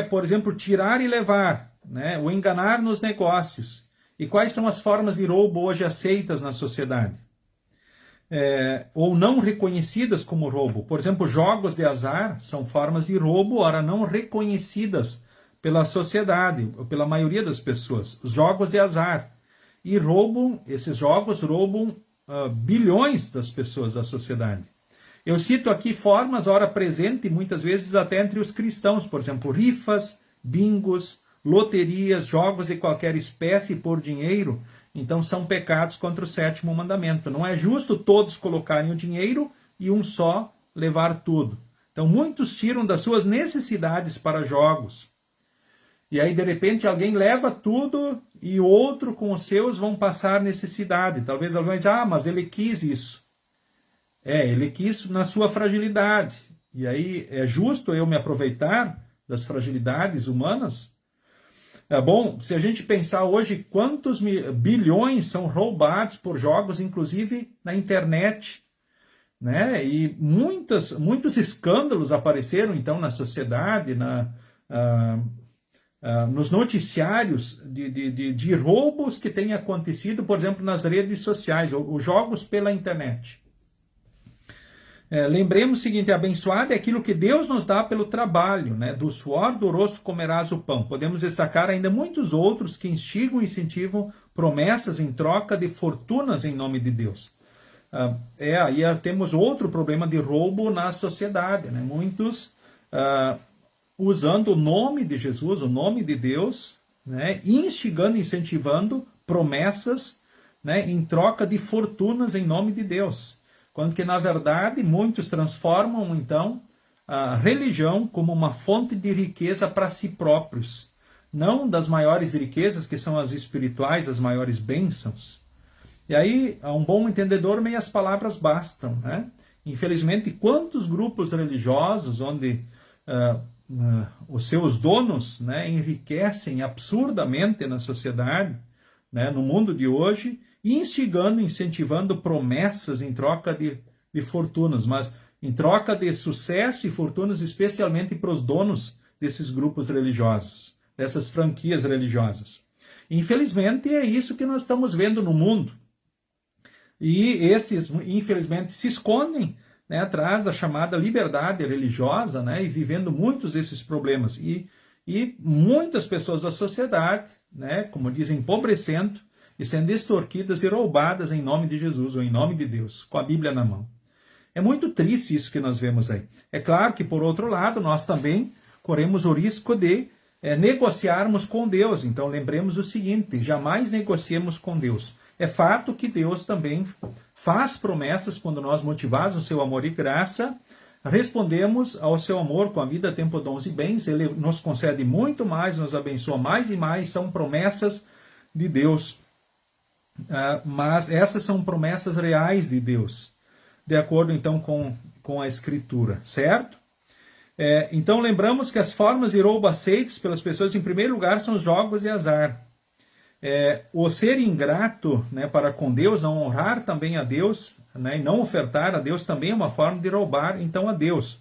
por exemplo, tirar e levar, né, ou enganar nos negócios. E quais são as formas de roubo hoje aceitas na sociedade? Ou não reconhecidas como roubo. Por exemplo, jogos de azar são formas de roubo, ora não reconhecidas pela sociedade, ou pela maioria das pessoas. Os jogos de azar. E esses jogos roubam bilhões das pessoas da sociedade. Eu cito aqui formas, ora presente, muitas vezes até entre os cristãos, por exemplo, rifas, bingos, loterias, jogos de qualquer espécie por dinheiro. Então são pecados contra o 7º mandamento. Não é justo todos colocarem o dinheiro e um só levar tudo. Então muitos tiram das suas necessidades para jogos. E aí, de repente, alguém leva tudo e outro com os seus vão passar necessidade. Talvez alguém diga, mas ele quis isso. Ele quis na sua fragilidade. E aí, é justo eu me aproveitar das fragilidades humanas? Bom, se a gente pensar hoje quantos bilhões são roubados por jogos, inclusive na internet, né? E muitos escândalos apareceram, então, na sociedade, nos noticiários de roubos que têm acontecido, por exemplo, nas redes sociais, ou jogos pela internet. Lembremos o seguinte, abençoado é aquilo que Deus nos dá pelo trabalho, né? Do suor do rosto comerás o pão. Podemos destacar ainda muitos outros que instigam e incentivam promessas em troca de fortunas em nome de Deus. Aí temos outro problema de roubo na sociedade, né? Muitos usando o nome de Jesus, o nome de Deus, né? Instigando, incentivando promessas, né? Em troca de fortunas em nome de Deus. Quando que, na verdade, muitos transformam, então, a religião como uma fonte de riqueza para si próprios. Não das maiores riquezas, que são as espirituais, as maiores bênçãos. E aí, a um bom entendedor, meias palavras bastam, né? Infelizmente, quantos grupos religiosos onde os seus donos, né, enriquecem absurdamente na sociedade, né, no mundo de hoje, instigando, incentivando promessas em troca de fortunas, mas em troca de sucesso e fortunas, especialmente para os donos desses grupos religiosos, dessas franquias religiosas. Infelizmente, é isso que nós estamos vendo no mundo. E esses, infelizmente, se escondem, né, atrás da chamada liberdade religiosa, né, e vivendo muitos desses problemas. E muitas pessoas da sociedade, né, como dizem, empobrecendo, e sendo extorquidas e roubadas em nome de Jesus, ou em nome de Deus, com a Bíblia na mão. É muito triste isso que nós vemos aí. É claro que, por outro lado, nós também corremos o risco de negociarmos com Deus. Então, lembremos o seguinte, jamais negociemos com Deus. É fato que Deus também faz promessas quando nós, motivados no seu amor e graça, respondemos ao seu amor com a vida, tempo, dons e bens. Ele nos concede muito mais, nos abençoa mais e mais, são promessas de Deus. Mas essas são promessas reais de Deus, de acordo então com a Escritura, certo? Então lembramos que as formas de roubo aceitas pelas pessoas, em primeiro lugar, são os jogos de azar. O ser ingrato, né, para com Deus, não honrar também a Deus, né, e não ofertar a Deus também é uma forma de roubar então a Deus.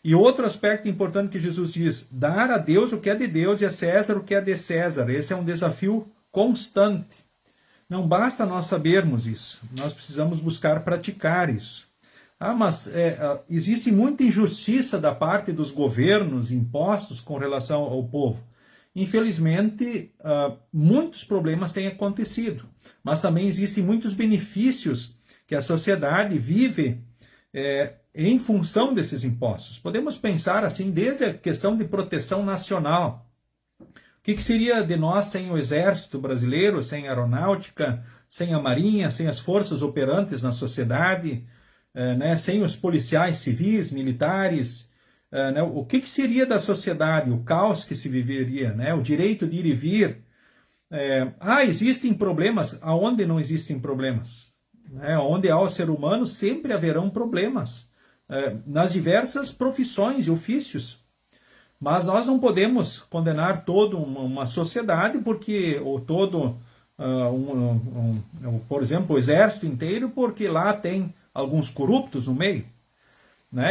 E outro aspecto importante que Jesus diz, dar a Deus o que é de Deus e a César o que é de César. Esse é um desafio constante. não basta nós sabermos isso, nós precisamos buscar praticar isso. Mas existe muita injustiça da parte dos governos impostos com relação ao povo. Infelizmente, muitos problemas têm acontecido, mas também existem muitos benefícios que a sociedade vive em função desses impostos. Podemos pensar assim, desde a questão de proteção nacional. O que seria de nós sem o Exército brasileiro, sem a aeronáutica, sem a Marinha, sem as forças operantes na sociedade, sem os policiais civis, militares? O que seria da sociedade, o caos que se viveria, o direito de ir e vir? Existem problemas, aonde não existem problemas? Onde há o ser humano, sempre haverão problemas, nas diversas profissões e ofícios. Mas nós não podemos condenar toda uma sociedade, porque, ou todo, por exemplo, o exército inteiro, porque lá tem alguns corruptos no meio.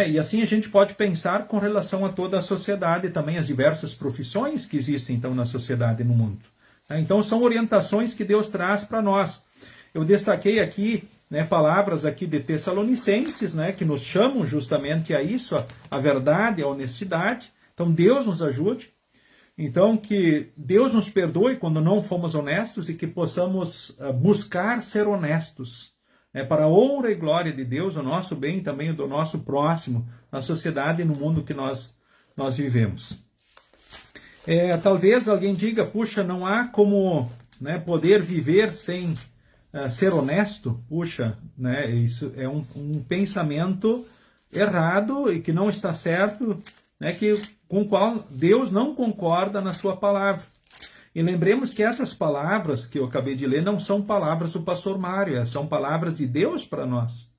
E assim a gente pode pensar com relação a toda a sociedade, também as diversas profissões que existem então na sociedade e no mundo. Então são orientações que Deus traz para nós. Eu destaquei aqui palavras aqui de Tessalonicenses, que nos chamam justamente a isso, a verdade, a honestidade. Então Deus nos ajude. Então que Deus nos perdoe quando não fomos honestos e que possamos buscar ser honestos. Para a honra e glória de Deus, o nosso bem e também do nosso próximo, na sociedade e no mundo que nós vivemos. Talvez alguém diga, puxa, não há como poder viver sem ser honesto. Puxa, isso é um pensamento errado e que não está certo, com o qual Deus não concorda na sua palavra. E lembremos que essas palavras que eu acabei de ler não são palavras do pastor Mário, são palavras de Deus para nós.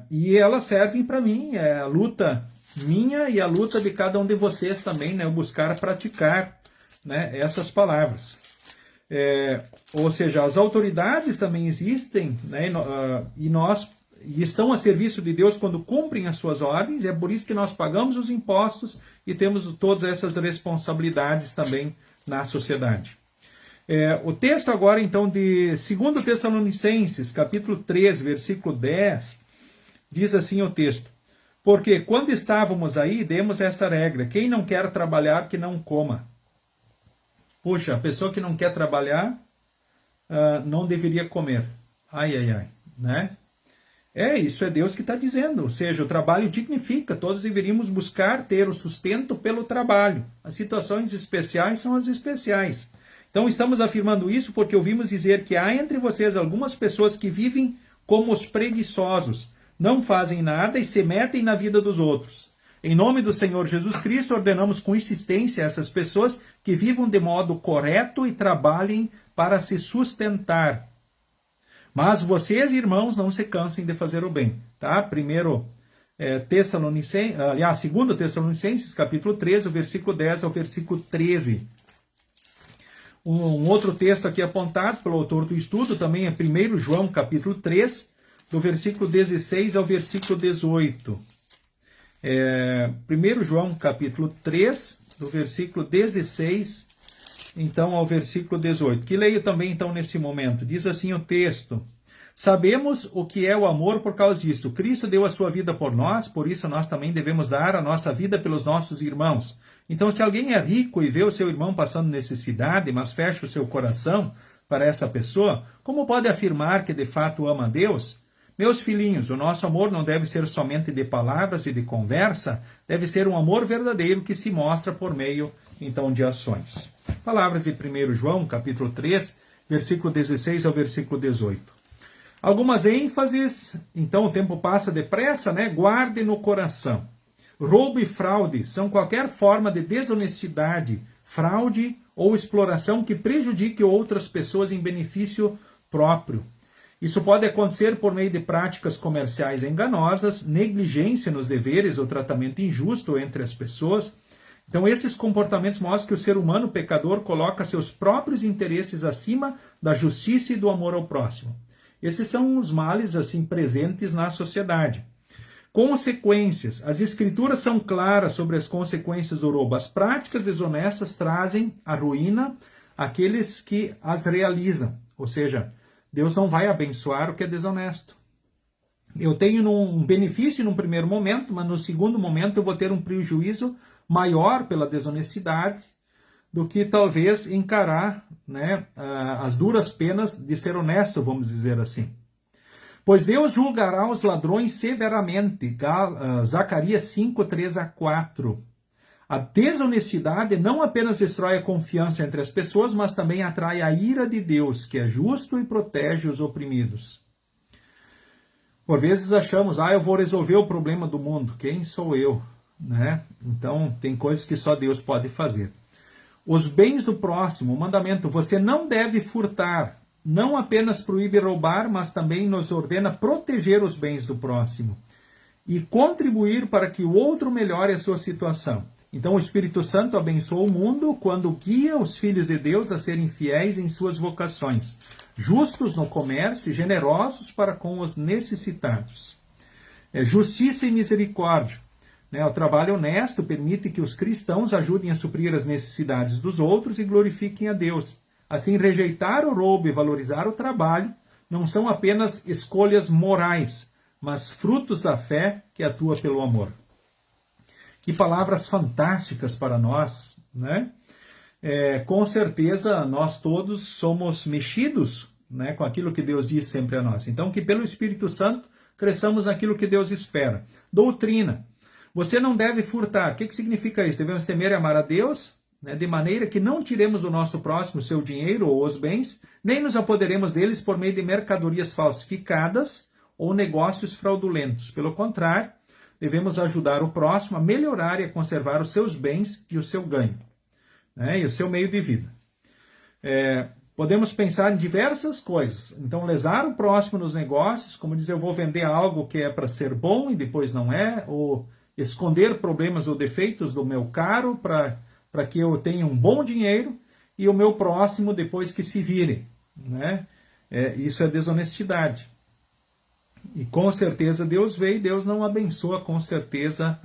E elas servem para mim, a luta minha e a luta de cada um de vocês também, buscar praticar essas palavras. Ou seja, as autoridades também existem, e estão a serviço de Deus quando cumprem as suas ordens, é por isso que nós pagamos os impostos e temos todas essas responsabilidades também na sociedade. O texto agora, então, de 2 Tessalonicenses, capítulo 3, versículo 10, diz assim o texto: porque quando estávamos aí, demos essa regra, quem não quer trabalhar, que não coma. Puxa, a pessoa que não quer trabalhar, não deveria comer. Isso é Deus que está dizendo, ou seja, o trabalho dignifica, todos deveríamos buscar ter o sustento pelo trabalho. As situações especiais são as especiais. Então estamos afirmando isso porque ouvimos dizer que há entre vocês algumas pessoas que vivem como os preguiçosos, não fazem nada e se metem na vida dos outros. Em nome do Senhor Jesus Cristo, ordenamos com insistência a essas pessoas que vivam de modo correto e trabalhem para se sustentar. Mas vocês, irmãos, não se cansem de fazer o bem. Tá? 2 Tessalonicenses, capítulo 3, do versículo 10 ao versículo 13. Um outro texto aqui apontado pelo autor do estudo também é 1 João, capítulo 3, do versículo 16 ao versículo 18. 1 João, capítulo 3, do versículo 16 então ao versículo 18, que leio também então nesse momento. Diz assim o texto: sabemos o que é o amor por causa disso. Cristo deu a sua vida por nós, por isso nós também devemos dar a nossa vida pelos nossos irmãos. Então, se alguém é rico e vê o seu irmão passando necessidade, mas fecha o seu coração para essa pessoa, como pode afirmar que de fato ama a Deus? Meus filhinhos, o nosso amor não deve ser somente de palavras e de conversa, deve ser um amor verdadeiro que se mostra por meio então de ações. Palavras de 1 João, capítulo 3, versículo 16 ao versículo 18. Algumas ênfases, então o tempo passa depressa, Guarde no coração. Roubo e fraude são qualquer forma de desonestidade, fraude ou exploração que prejudique outras pessoas em benefício próprio. Isso pode acontecer por meio de práticas comerciais enganosas, negligência nos deveres ou tratamento injusto entre as pessoas. Então, esses comportamentos mostram que o ser humano pecador coloca seus próprios interesses acima da justiça e do amor ao próximo. Esses são os males assim presentes na sociedade. Consequências. As escrituras são claras sobre as consequências do roubo. As práticas desonestas trazem a ruína àqueles que as realizam. Ou seja, Deus não vai abençoar o que é desonesto. Eu tenho um benefício num primeiro momento, mas no segundo momento eu vou ter um prejuízo maior pela desonestidade do que talvez encarar, né, as duras penas de ser honesto, vamos dizer assim. Pois Deus julgará os ladrões severamente. Zacarias 5, 3-4. A desonestidade não apenas destrói a confiança entre as pessoas, mas também atrai a ira de Deus, que é justo e protege os oprimidos. Por vezes achamos, eu vou resolver o problema do mundo. Quem sou eu? Né? Então, tem coisas que só Deus pode fazer. Os bens do próximo, o mandamento, você não deve furtar. Não apenas proíbe roubar, mas também nos ordena proteger os bens do próximo e contribuir para que o outro melhore a sua situação. Então o Espírito Santo abençoa o mundo quando guia os filhos de Deus a serem fiéis em suas vocações, justos no comércio e generosos para com os necessitados. Justiça e misericórdia. O trabalho honesto permite que os cristãos ajudem a suprir as necessidades dos outros e glorifiquem a Deus. Assim, rejeitar o roubo e valorizar o trabalho não são apenas escolhas morais, mas frutos da fé que atua pelo amor. Que palavras fantásticas para nós, né? Com certeza, nós todos somos mexidos, né, com aquilo que Deus diz sempre a nós. Então, que pelo Espírito Santo cresçamos naquilo que Deus espera. Doutrina. Você não deve furtar. O que significa isso? Devemos temer e amar a Deus, né, de maneira que não tiremos do nosso próximo seu dinheiro ou os bens, nem nos apoderemos deles por meio de mercadorias falsificadas ou negócios fraudulentos. Pelo contrário, devemos ajudar o próximo a melhorar e a conservar os seus bens e o seu ganho, né, e o seu meio de vida. Podemos pensar em diversas coisas. Então, lesar o próximo nos negócios, como dizer, eu vou vender algo que é para ser bom e depois não é, ou esconder problemas ou defeitos do meu caro para que eu tenha um bom dinheiro e o meu próximo depois que se vire, né? Isso é desonestidade. E com certeza Deus vê e Deus não abençoa com certeza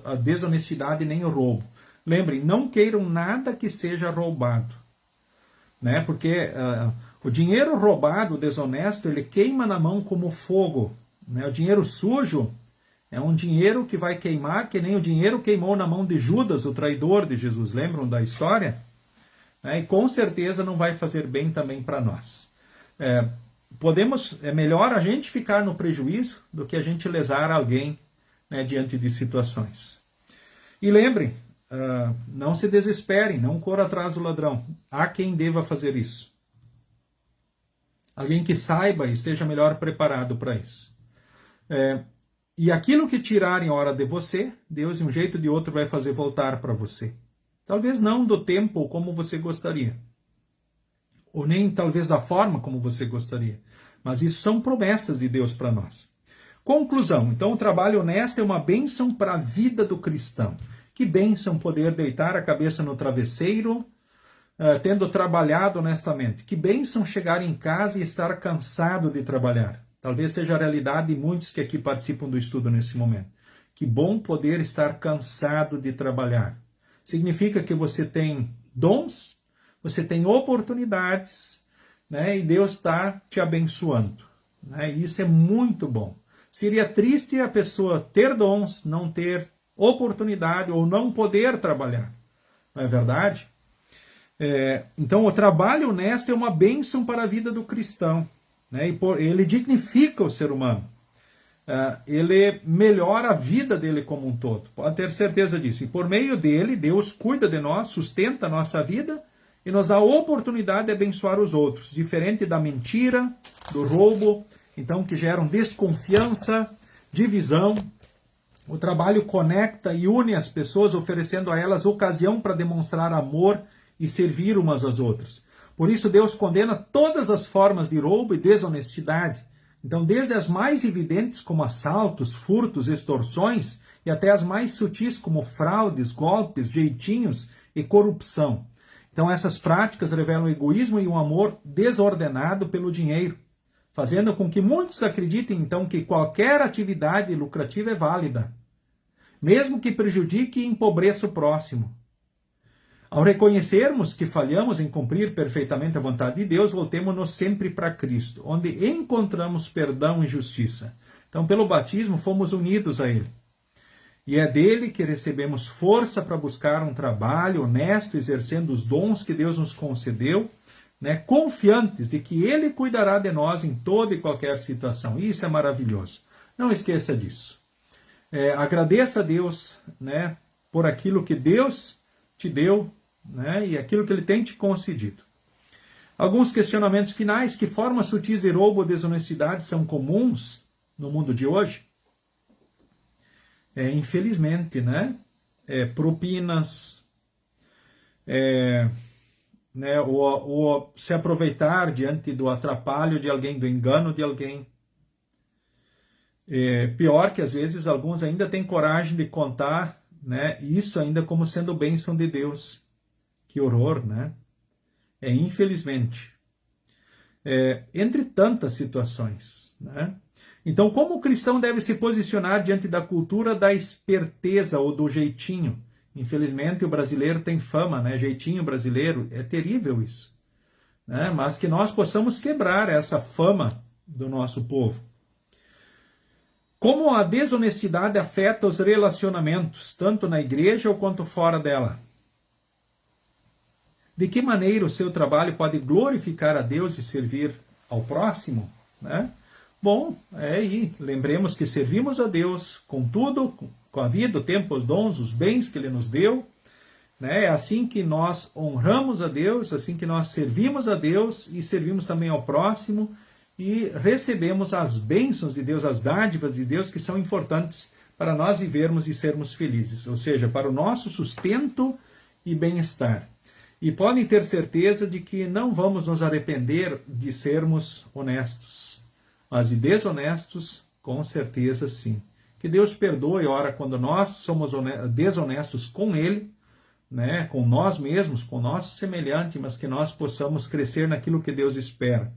a desonestidade nem o roubo. Lembrem, não queiram nada que seja roubado, né? Porque o dinheiro roubado, desonesto, ele queima na mão como fogo, né? O dinheiro sujo é um dinheiro que vai queimar, que nem o dinheiro queimou na mão de Judas, o traidor de Jesus. Lembram da história? E com certeza não vai fazer bem também para nós. É melhor a gente ficar no prejuízo do que a gente lesar alguém, né, diante de situações. E lembrem, não se desesperem, não corra atrás do ladrão. Há quem deva fazer isso. Alguém que saiba e esteja melhor preparado para isso. E aquilo que tirarem hora de você, Deus de um jeito ou de outro vai fazer voltar para você. Talvez não do tempo ou como você gostaria. Ou nem talvez da forma como você gostaria. Mas isso são promessas de Deus para nós. Conclusão. Então o trabalho honesto é uma bênção para a vida do cristão. Que bênção poder deitar a cabeça no travesseiro, tendo trabalhado honestamente. Que bênção chegar em casa e estar cansado de trabalhar. Talvez seja a realidade de muitos que aqui participam do estudo nesse momento. Que bom poder estar cansado de trabalhar. Significa que você tem dons, você tem oportunidades, né, e Deus está te abençoando. Né, e isso é muito bom. Seria triste a pessoa ter dons, não ter oportunidade ou não poder trabalhar. Não é verdade? Então, o trabalho honesto é uma bênção para a vida do cristão. Né? Ele dignifica o ser humano. Ele melhora a vida dele como um todo. Pode ter certeza disso. E por meio dele, Deus cuida de nós, sustenta a nossa vida e nos dá a oportunidade de abençoar os outros. Diferente da mentira, do roubo, então que geram desconfiança, divisão. O trabalho conecta e une as pessoas, oferecendo a elas ocasião para demonstrar amor e servir umas às outras. Por isso Deus condena todas as formas de roubo e desonestidade. Então, desde as mais evidentes, como assaltos, furtos, extorsões, e até as mais sutis, como fraudes, golpes, jeitinhos e corrupção. Então, essas práticas revelam egoísmo e um amor desordenado pelo dinheiro, fazendo com que muitos acreditem, então, que qualquer atividade lucrativa é válida, mesmo que prejudique e empobreça o próximo. Ao reconhecermos que falhamos em cumprir perfeitamente a vontade de Deus, voltemos-nos sempre para Cristo, onde encontramos perdão e justiça. Então, pelo batismo, fomos unidos a Ele. E é dele que recebemos força para buscar um trabalho honesto, exercendo os dons que Deus nos concedeu, né, confiantes de que Ele cuidará de nós em toda e qualquer situação. Isso é maravilhoso. Não esqueça disso. Agradeça a Deus, né, por aquilo que Deus te deu, né, e aquilo que Ele tem te concedido. Alguns questionamentos finais. Que formas sutis de roubo ou desonestidade são comuns no mundo de hoje? Infelizmente, né? Propinas, né, o se aproveitar diante do atrapalho de alguém, do engano de alguém. Pior que às vezes alguns ainda têm coragem de contar, né, isso ainda como sendo bênção de Deus. Que horror, né? Infelizmente. Entre tantas situações, né? Então, como o cristão deve se posicionar diante da cultura da esperteza ou do jeitinho? Infelizmente, o brasileiro tem fama, né? Jeitinho brasileiro, é terrível isso, né? Mas que nós possamos quebrar essa fama do nosso povo. Como a desonestidade afeta os relacionamentos, tanto na igreja ou quanto fora dela? De que maneira o seu trabalho pode glorificar a Deus e servir ao próximo, né? Bom, aí, lembremos que servimos a Deus com tudo, com a vida, o tempo, os dons, os bens que Ele nos deu, né? É assim que nós honramos a Deus, assim que nós servimos a Deus e servimos também ao próximo e recebemos as bênçãos de Deus, as dádivas de Deus que são importantes para nós vivermos e sermos felizes, ou seja, para o nosso sustento e bem-estar. E podem ter certeza de que não vamos nos arrepender de sermos honestos. Mas de desonestos, com certeza sim. Que Deus perdoe, ora, quando nós somos desonestos com Ele, né, com nós mesmos, com o nosso semelhante, mas que nós possamos crescer naquilo que Deus espera.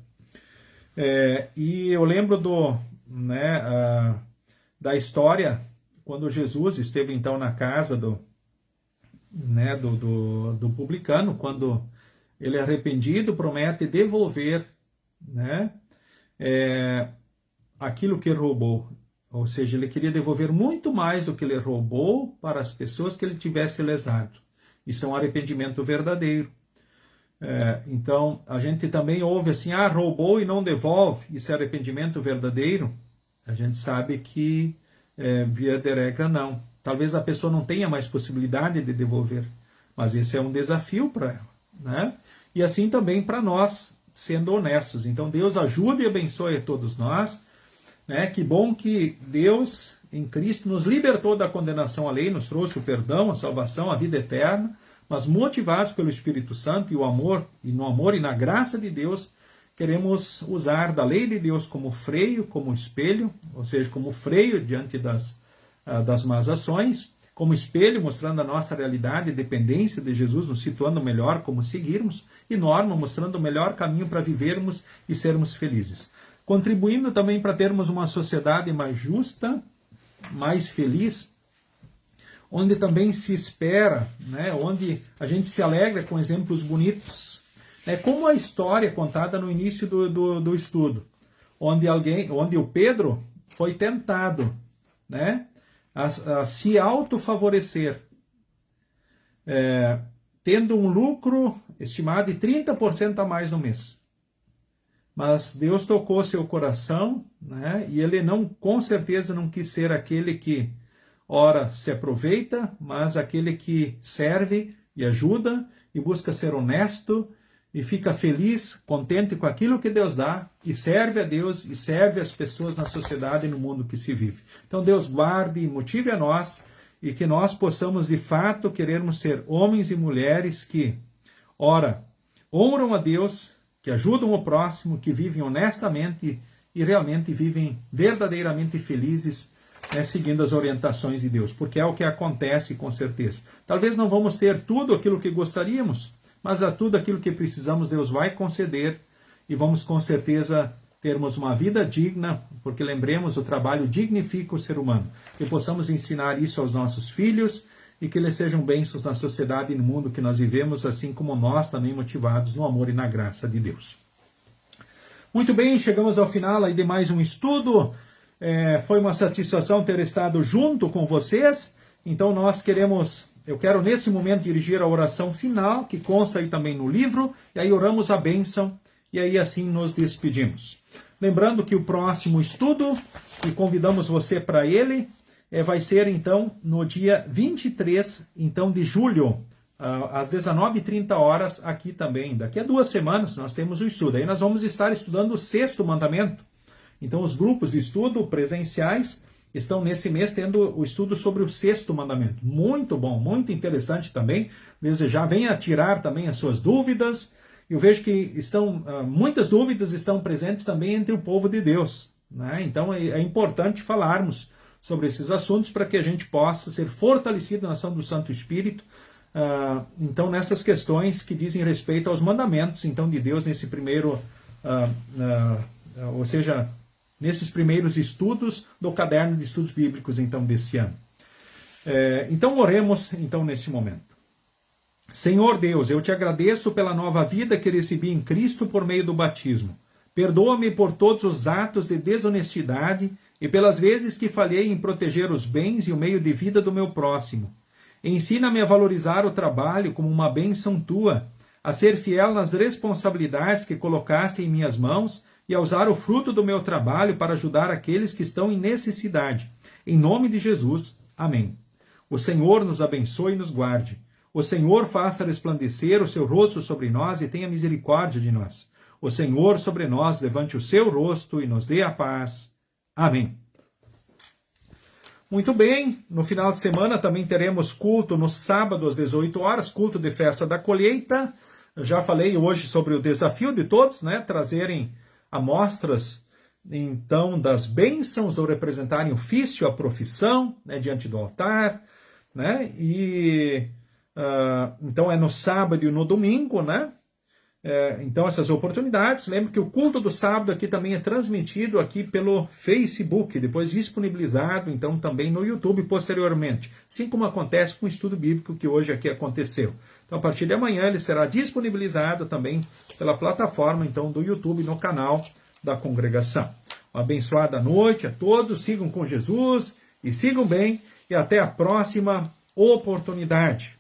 E eu lembro da história, quando Jesus esteve então na casa do publicano, quando ele arrependido promete devolver, né, aquilo que ele roubou. Ou seja, ele queria devolver muito mais do que ele roubou para as pessoas que ele tivesse lesado. Isso é um arrependimento verdadeiro. Então, a gente também ouve assim, roubou e não devolve. Isso é arrependimento verdadeiro? A gente sabe que, via de regra, não. Talvez a pessoa não tenha mais possibilidade de devolver, mas esse é um desafio para ela, né? E assim também para nós, sendo honestos. Então, Deus ajude e abençoe a todos nós, né? Que bom que Deus, em Cristo, nos libertou da condenação à lei, nos trouxe o perdão, a salvação, a vida eterna, mas motivados pelo Espírito Santo e o amor, e no amor e na graça de Deus, queremos usar da lei de Deus como freio, como espelho, ou seja, como freio diante das más ações, como espelho mostrando a nossa realidade e dependência de Jesus, nos situando melhor como seguirmos, e norma mostrando o melhor caminho para vivermos e sermos felizes. Contribuindo também para termos uma sociedade mais justa, mais feliz, onde também se espera, né, onde a gente se alegra com exemplos bonitos. Como a história contada no início do estudo, onde o Pedro foi tentado, né, a se autofavorecer, tendo um lucro estimado de 30% a mais no mês. Mas Deus tocou seu coração, né, e ele com certeza não quis ser aquele que, ora, se aproveita, mas aquele que serve e ajuda e busca ser honesto e fica feliz, contente com aquilo que Deus dá e serve a Deus e serve as pessoas na sociedade e no mundo que se vive. Então Deus guarde e motive a nós e que nós possamos de fato querermos ser homens e mulheres que, ora, honram a Deus, que ajudam o próximo, que vivem honestamente e realmente vivem verdadeiramente felizes, seguindo as orientações de Deus, porque é o que acontece com certeza. Talvez não vamos ter tudo aquilo que gostaríamos, mas a tudo aquilo que precisamos Deus vai conceder e vamos com certeza termos uma vida digna, porque lembremos, o trabalho dignifica o ser humano. Que possamos ensinar isso aos nossos filhos e que eles sejam bênçãos na sociedade e no mundo que nós vivemos, assim como nós também motivados no amor e na graça de Deus. Muito bem, chegamos ao final aí de mais um estudo. Foi uma satisfação ter estado junto com vocês. Então eu quero nesse momento dirigir a oração final, que consta aí também no livro, e aí oramos a bênção, e aí assim nos despedimos. Lembrando que o próximo estudo, e convidamos você para ele, vai ser então no dia 23 então, de julho, às 19h30, aqui também. Daqui a 2 semanas nós temos o estudo. Aí nós vamos estar estudando o 6º mandamento. Então os grupos de estudo presenciais estão nesse mês tendo o estudo sobre o 6º mandamento. Muito bom, muito interessante também. Desde já venha tirar também as suas dúvidas. Eu vejo que muitas dúvidas estão presentes também entre o povo de Deus, né? Então é importante falarmos sobre esses assuntos para que a gente possa ser fortalecido na ação do Santo Espírito, então nessas questões que dizem respeito aos mandamentos então de Deus nesse primeiro, ou seja, nesses primeiros estudos do caderno de estudos bíblicos então desse ano. Então oremos então neste momento. Senhor Deus, eu te agradeço pela nova vida que recebi em Cristo por meio do batismo. Perdoa-me por todos os atos de desonestidade e pelas vezes que falhei em proteger os bens e o meio de vida do meu próximo. Ensina-me a valorizar o trabalho como uma bênção tua, a ser fiel nas responsabilidades que colocaste em minhas mãos e a usar o fruto do meu trabalho para ajudar aqueles que estão em necessidade. Em nome de Jesus. Amém. O Senhor nos abençoe e nos guarde. O Senhor faça resplandecer o seu rosto sobre nós e tenha misericórdia de nós. O Senhor sobre nós levante o seu rosto e nos dê a paz. Amém. Muito bem, no final de semana também teremos culto no sábado às 18h, culto de festa da colheita. Eu já falei hoje sobre o desafio de todos, né, trazerem amostras então das bênçãos ou representarem o ofício, a profissão, né, diante do altar, né, e então é no sábado e no domingo, né? Então essas oportunidades. Lembro que o culto do sábado aqui também é transmitido aqui pelo Facebook, depois disponibilizado então também no YouTube posteriormente, assim como acontece com o estudo bíblico que hoje aqui aconteceu. Então a partir de amanhã ele será disponibilizado também pela plataforma então do YouTube no canal da congregação. Uma abençoada noite a todos, sigam com Jesus e sigam bem e até a próxima oportunidade.